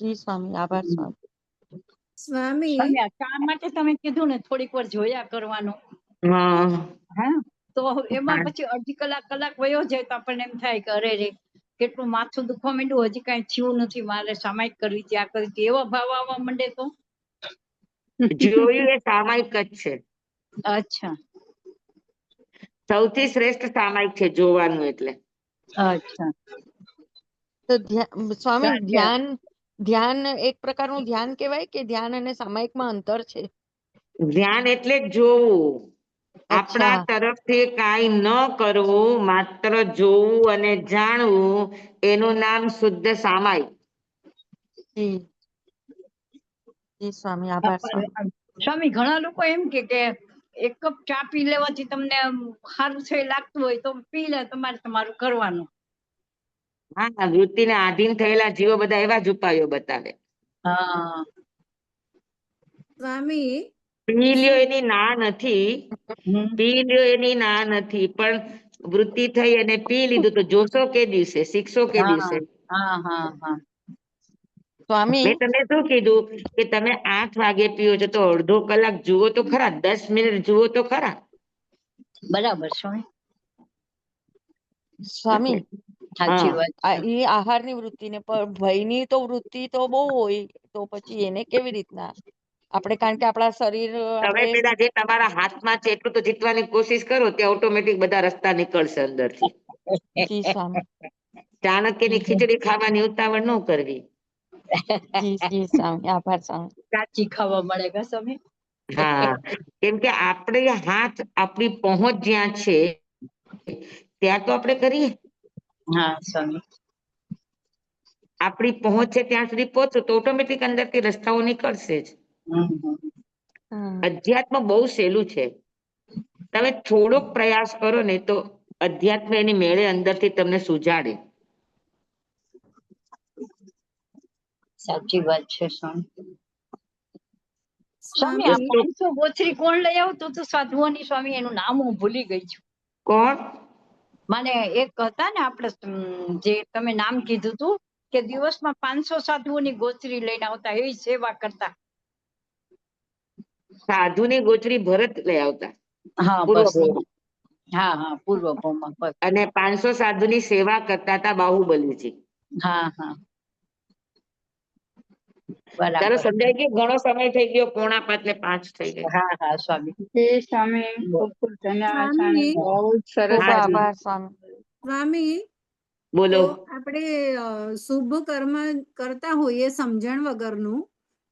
જી સ્વામી, આભાર સ્વામી. સ્વામી સ્વામી, આ કામ માટે તમે કીધું ને થોડીક વાર જોયા કરવાનું, હા હા, તો એમાં પછી અડધી કલાક વયો જાય તો આપણને એમ થાય કે અરે રે કેટલું માથું દુખવા માંડ્યું, હજી કઈ થયું નથી, મારે સામાયિક કરવી છે, આ કરવી છે, એવા ભાવ આવવા માંડે તો જોયું એ સામાયિક જ છે. અચ્છા સૌથી શ્રેષ્ઠ સામાયિક છે જોવાનું એટલે. અચ્છા. તો સ્વામી, સાચા. ધ્યાન એક પ્રકારનું ધ્યાન કહેવાય કે ધ્યાન અને સામાયિકમાં અંતર છે? ધ્યાન એટલે જ જોવું. આપણા અચ્છા તરફથી કાંઈ ન કરવું, માત્ર જોવું અને જાણવું, એનું નામ શુદ્ધ સામાયિક. જી જી સ્વામી, આભાર સ્વામી. સ્વામી, ઘણા લોકો એમ કે એક કપ ચા પી લેવાથી તમને સારું છે લાગતું હોય તો પી લે, તમારું કરવાનું. હા, વૃત્તિને આધીન થયેલા જીવો બધા એવા જ ઉપાયો બતાવે. હા સ્વામી પી લ્યો શું એની ના નથી, હમ. પી લ્યો એની ના નથી, પણ વૃત્તિ થઈ અને પી લીધું તો જોશો કે દિવસે, શીખશો કે હા દિવસે. હા હા હા. સ્વામી, મેં તમને શું કીધું કે તમે 8 વાગે પીઓ છો તો અડધો કલાક જુઓ તો ખરા, 10 મિનિટ જુઓ તો ખરા. બરાબર સ્વામી, સ્વામી, સાચી વાત છે. એ આહારની વૃત્તિ ને, પણ ભયની તો વૃત્તિ તો બહુ હોય, તો પછી એને કેવી રીતના આપણે, કારણ કે આપણા શરીર તમે આપણે પેલા જે તમારા હાથમાં છે એટલું તો જીતવાની કોશિશ કરો, ત્યાં ઓટોમેટિક બધા રસ્તા નીકળશે અંદરથી. જી સ્વામી. ચાણક્યની ખીચડી ખાવાની ઉતાવળ ન કરવી. જી સ્વામી, આભાર સ્વામી. કાચી ખાવા મળે કે સ્વામી? હા, કેમ કે આપણે હાથ આપણી પહોંચ જ્યાં છે ત્યાં તો આપણે કરીએ. હા સ્વામી. આપણી પહોંચ છે ત્યાં સુધી પહોંચો તો ઓટોમેટિક અંદરથી રસ્તાઓ નીકળશે જ. અધ્યાત્મ બહુ સહેલું છે. તમે થોડોક પ્રયાસ કરો ને તો અધ્યાત્મ એની મેળે અંદરથી તમને સુજાડે. સાચી વાત છે સ્વામી. સ્વામી આ સ્વામી 500 ગોચરી કોણ લઈ આવતું હતું સાધુઓની સ્વામી? એનું નામ હું ભૂલી ગઈ છું. કોણ? મને એક હતા ને આપણે જે તમે નામ કીધું હતું કે દિવસમાં 500 સાધુઓની ગોચરી લઈને આવતા, એવી સેવા કરતા. સાધુની ગોચરી ભરત લઈ આવતા. હા પૂર્વ બસ. ભાવમાં. હા હા, પૂર્વ ભાવમાં બસ. અને 500 સાધુની સેવા કરતા હતા બાહુબલીજી. હા હા, ચાલો, બરાબર. સમજાય ગયું? ઘણો સમય થઈ ગયો, 4:45 ને 5 થઈ ગઈ. હા હા સ્વામી. જય સ્વામી, ખૂબ ખૂબ ધન્યવાદ સ્વામી, સ્વામી બહુ જ સરસ. ખૂબ હા જી, આભાર સ્વામી. સ્વામી બોલો. તો આપણે શુભ કર્મ કરતા હોઈએ સમજણ વગરનું,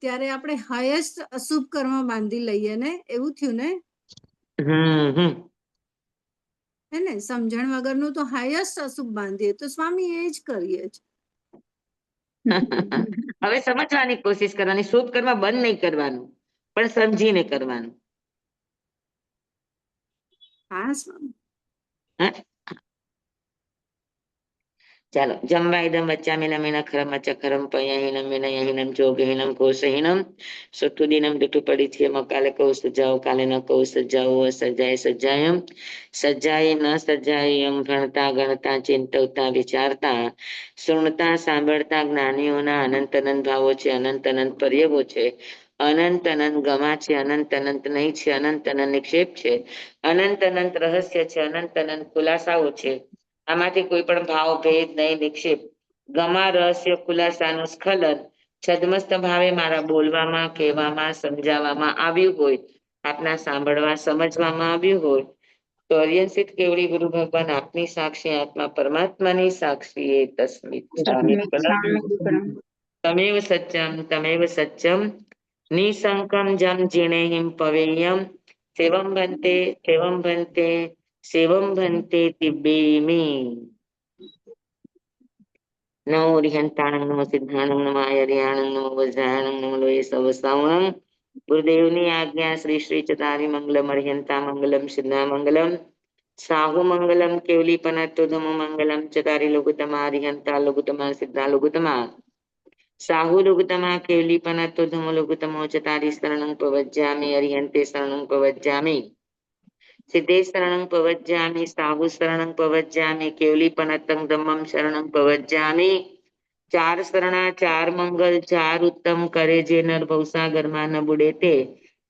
ત્યારે આપણે હાયેસ્ટ અશુભ કર્મ બાંધી લઈએ ને, એવું થયું ને? હમ. હે ને, સમજણ વગરનું તો હાયેસ્ટ અશુભ બાંધીએ, તો સ્વામી એ જ કરીએ જ. હવે સમજવાની કોશિશ કરવાની. શુભ કર્મ બંધ નહીં કરવાનું, પણ સમજીને કરવાનું. હા સ્વામી. હા? ચાલો, જમવા ઇદમ વચ્ચામિનમ ખરમ ચખરમ પયહિનમ વિનયહિનમ જોગહિનમ કોશહિનમ સુતુદિનમ દુટુપડિથ્યમ કાલે કહું સજાઓ કાલે ન કહું સજાઓ સજાય સજાયમ સજાય ન સજાયમ ભણતા ગણતા ચિંતવતા વિચારતા સુણતા સાંભળતા જ્ઞાનીઓના અનંત અનંત ભાવો છે, અનંત અનંત પર્યવો છે, અનંત અનંત ગમા છે, અનંત અનંત નહીં છે, અનંત અનંત નિક્ષેપ છે, અનંત અનંત રહસ્ય છે, અનંત અનંત ખુલાસાઓ છે. આમાંથી કોઈ પણ ભાવ ભેદ નહીં, નિક્ષેપ ગમા રહસ્ય ખુલાસાનું સ્ખલન છદ્મસ્ત ભાવે મારા બોલવામાં, કહેવામાં, સમજાવવામાં આવ્યું હોય, આપના સાંભળવા સમજવામાં આવ્યું હોય તો અર્યંસિત કેવડી ગુરુ ભગવાન આપની સાક્ષી, આત્મા પરમાત્માની સાક્ષી એ તસ્મિત તમેવ સત્યમ નિસંકમ જમ જીણેહિમ પવેયમ સેવમ ભંતે સેવમ ભંતે સેવમ ભંતે તિબેમી. નમો રિહંતાણં નમો સિદ્ધાણં નમો આયર્યાણં નમો વજ્રાયણં નમો લોય સવસાવણં. ગુરુદેવની આજ્ઞા શ્રી શ્રી ચતારી મંગલમ અરિહંતા મંગલમ સિદ્ધા મંગલમ સાહુ મંગલમ કેવલી પનત્તો ધમો મંગલમ ચતારી લઘુતમા અરિહંતા લઘુતમા સિદ્ધા લઘુતમા સાહુ લઘુતમા કેવલી પનત્તો ધમો લઘુતમો ચતારી શરણં પ્રવજ્જામિ અરિહંતે શરણં પ્રવજ્જામિ સિદ્ધે શરણં પ્રવજ્જામિ સાહુ શરણં પ્રવજ્જામિ કેવલી પનત્તં ધમ્મં શરણં પ્રવજ્જામિ. ચાર શરણા ચાર મંગલ ચાર ઉત્તમ કરે જે નર ભવસાગરમાં ન બુડે તે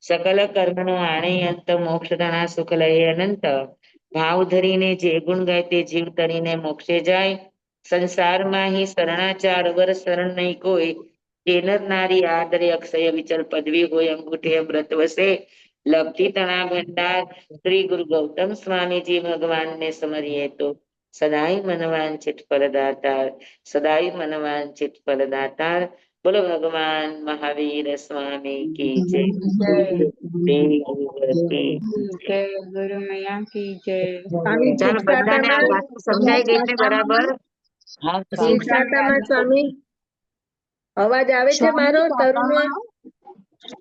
સકલ કર્મનો આણે અંત મોક્ષધના સુખ લહે અનંત ભાવ ધરીને જે ગુણ ગાય તે જીવ તરીને મોક્ષે જાય. સંસારમાં હી શરણાચાર વર શરણ નહીં કોઈ જે નર નારી આદરે અક્ષય વિચલ પદવી હોય અંગૂઠે વ્રત વસે લબ્ધિ તણા ભંડાર. શ્રી ગુરુ ગૌતમ સ્વામીજી ભગવાનને સમરીએ તો સદાય મનવાંછિત ફલદાતાર, સદાય મનવાંછિત ફલદાતાર. બોલો ભગવાન મહાવીર સ્વામી કી જય. જય ગુરુ મૈયા કી જય. સ્વામી ચાલો, બધાને આ વાત સમજાઈ ગઈ છે બરાબર? હા સુખ શાંતામાં સ્વામી અવાજ આવે છે મારો તરુને?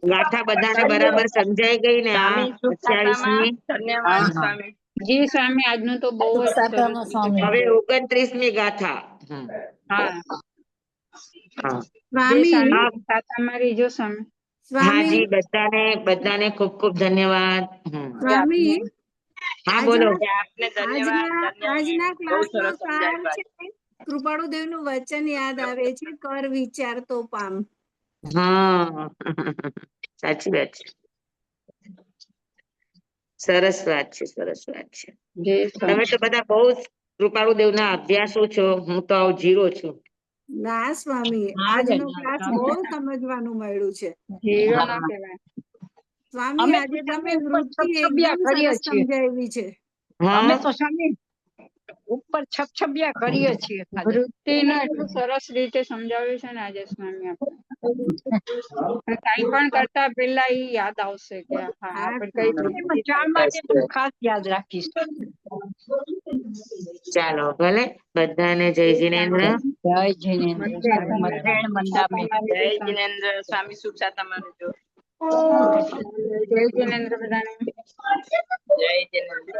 ગાથા બધાને બરાબર સમજાઈ ગઈ ને? આ 28મી. ધન્યવાદ સ્વામી. જી સ્વામી, આજનું તો બહુ જ સરસ હતું. હવે 29મી ગાથા. હા હા જય સ્વામી સ્વામી, સાતામાં રહેજો સ્વામી. હાજી, સ્વામી બધાને ખૂબ ખૂબ ધન્યવાદ. સ્વામી હા બોલો. આપને ધન્યવાદ. આજના બહુ ક્લાસનો સરસ સાર સમજાવ્યું. છે, કૃપાળુદેવનું વચન યાદ આવે છે, કર વિચાર તો પામ. હા, સાચી વાત છે. સરસ વાત છે, સરસ વાત છે. જય તમે સ્વામી. તો બધા બહુ કૃપાળુદેવના અભ્યાસો છો, હું તો આવ જીરો છું. ના સ્વામી, આજનો ક્લાસ બહુ સમજવાનું મળ્યું છે. જીરો ના કહેવાય. સ્વામી, અમે આજે તમે સ્વામી ઉપર વૃત્તિ છબછબિયા એકદમ કરીએ સરસ છીએ. સમજાવી છે. અમે હા, તો સ્વામી ઉપર છબછબિયા કરીએ છીએ ખાલી. વૃત્તિને એટલું સરસ રીતે સમજાવ્યું છે ને આજે સ્વામી આપણે કઈ પણ કરતા પેલા ઈ યાદ આવશે કે હા આપણે કઈ એમાં ચા માટે તો ખાસ યાદ રાખીશ. ચાલો ભલે બધાને જય જિનેન્દ્ર. જય જિનેન્દ્ર સ્વામી મધ્રેણ મંદામે. જય જિનેન્દ્ર સ્વામી સુખા તમારે જો જય જિનેન્દ્ર બધાને. જય જિનેન્દ્ર.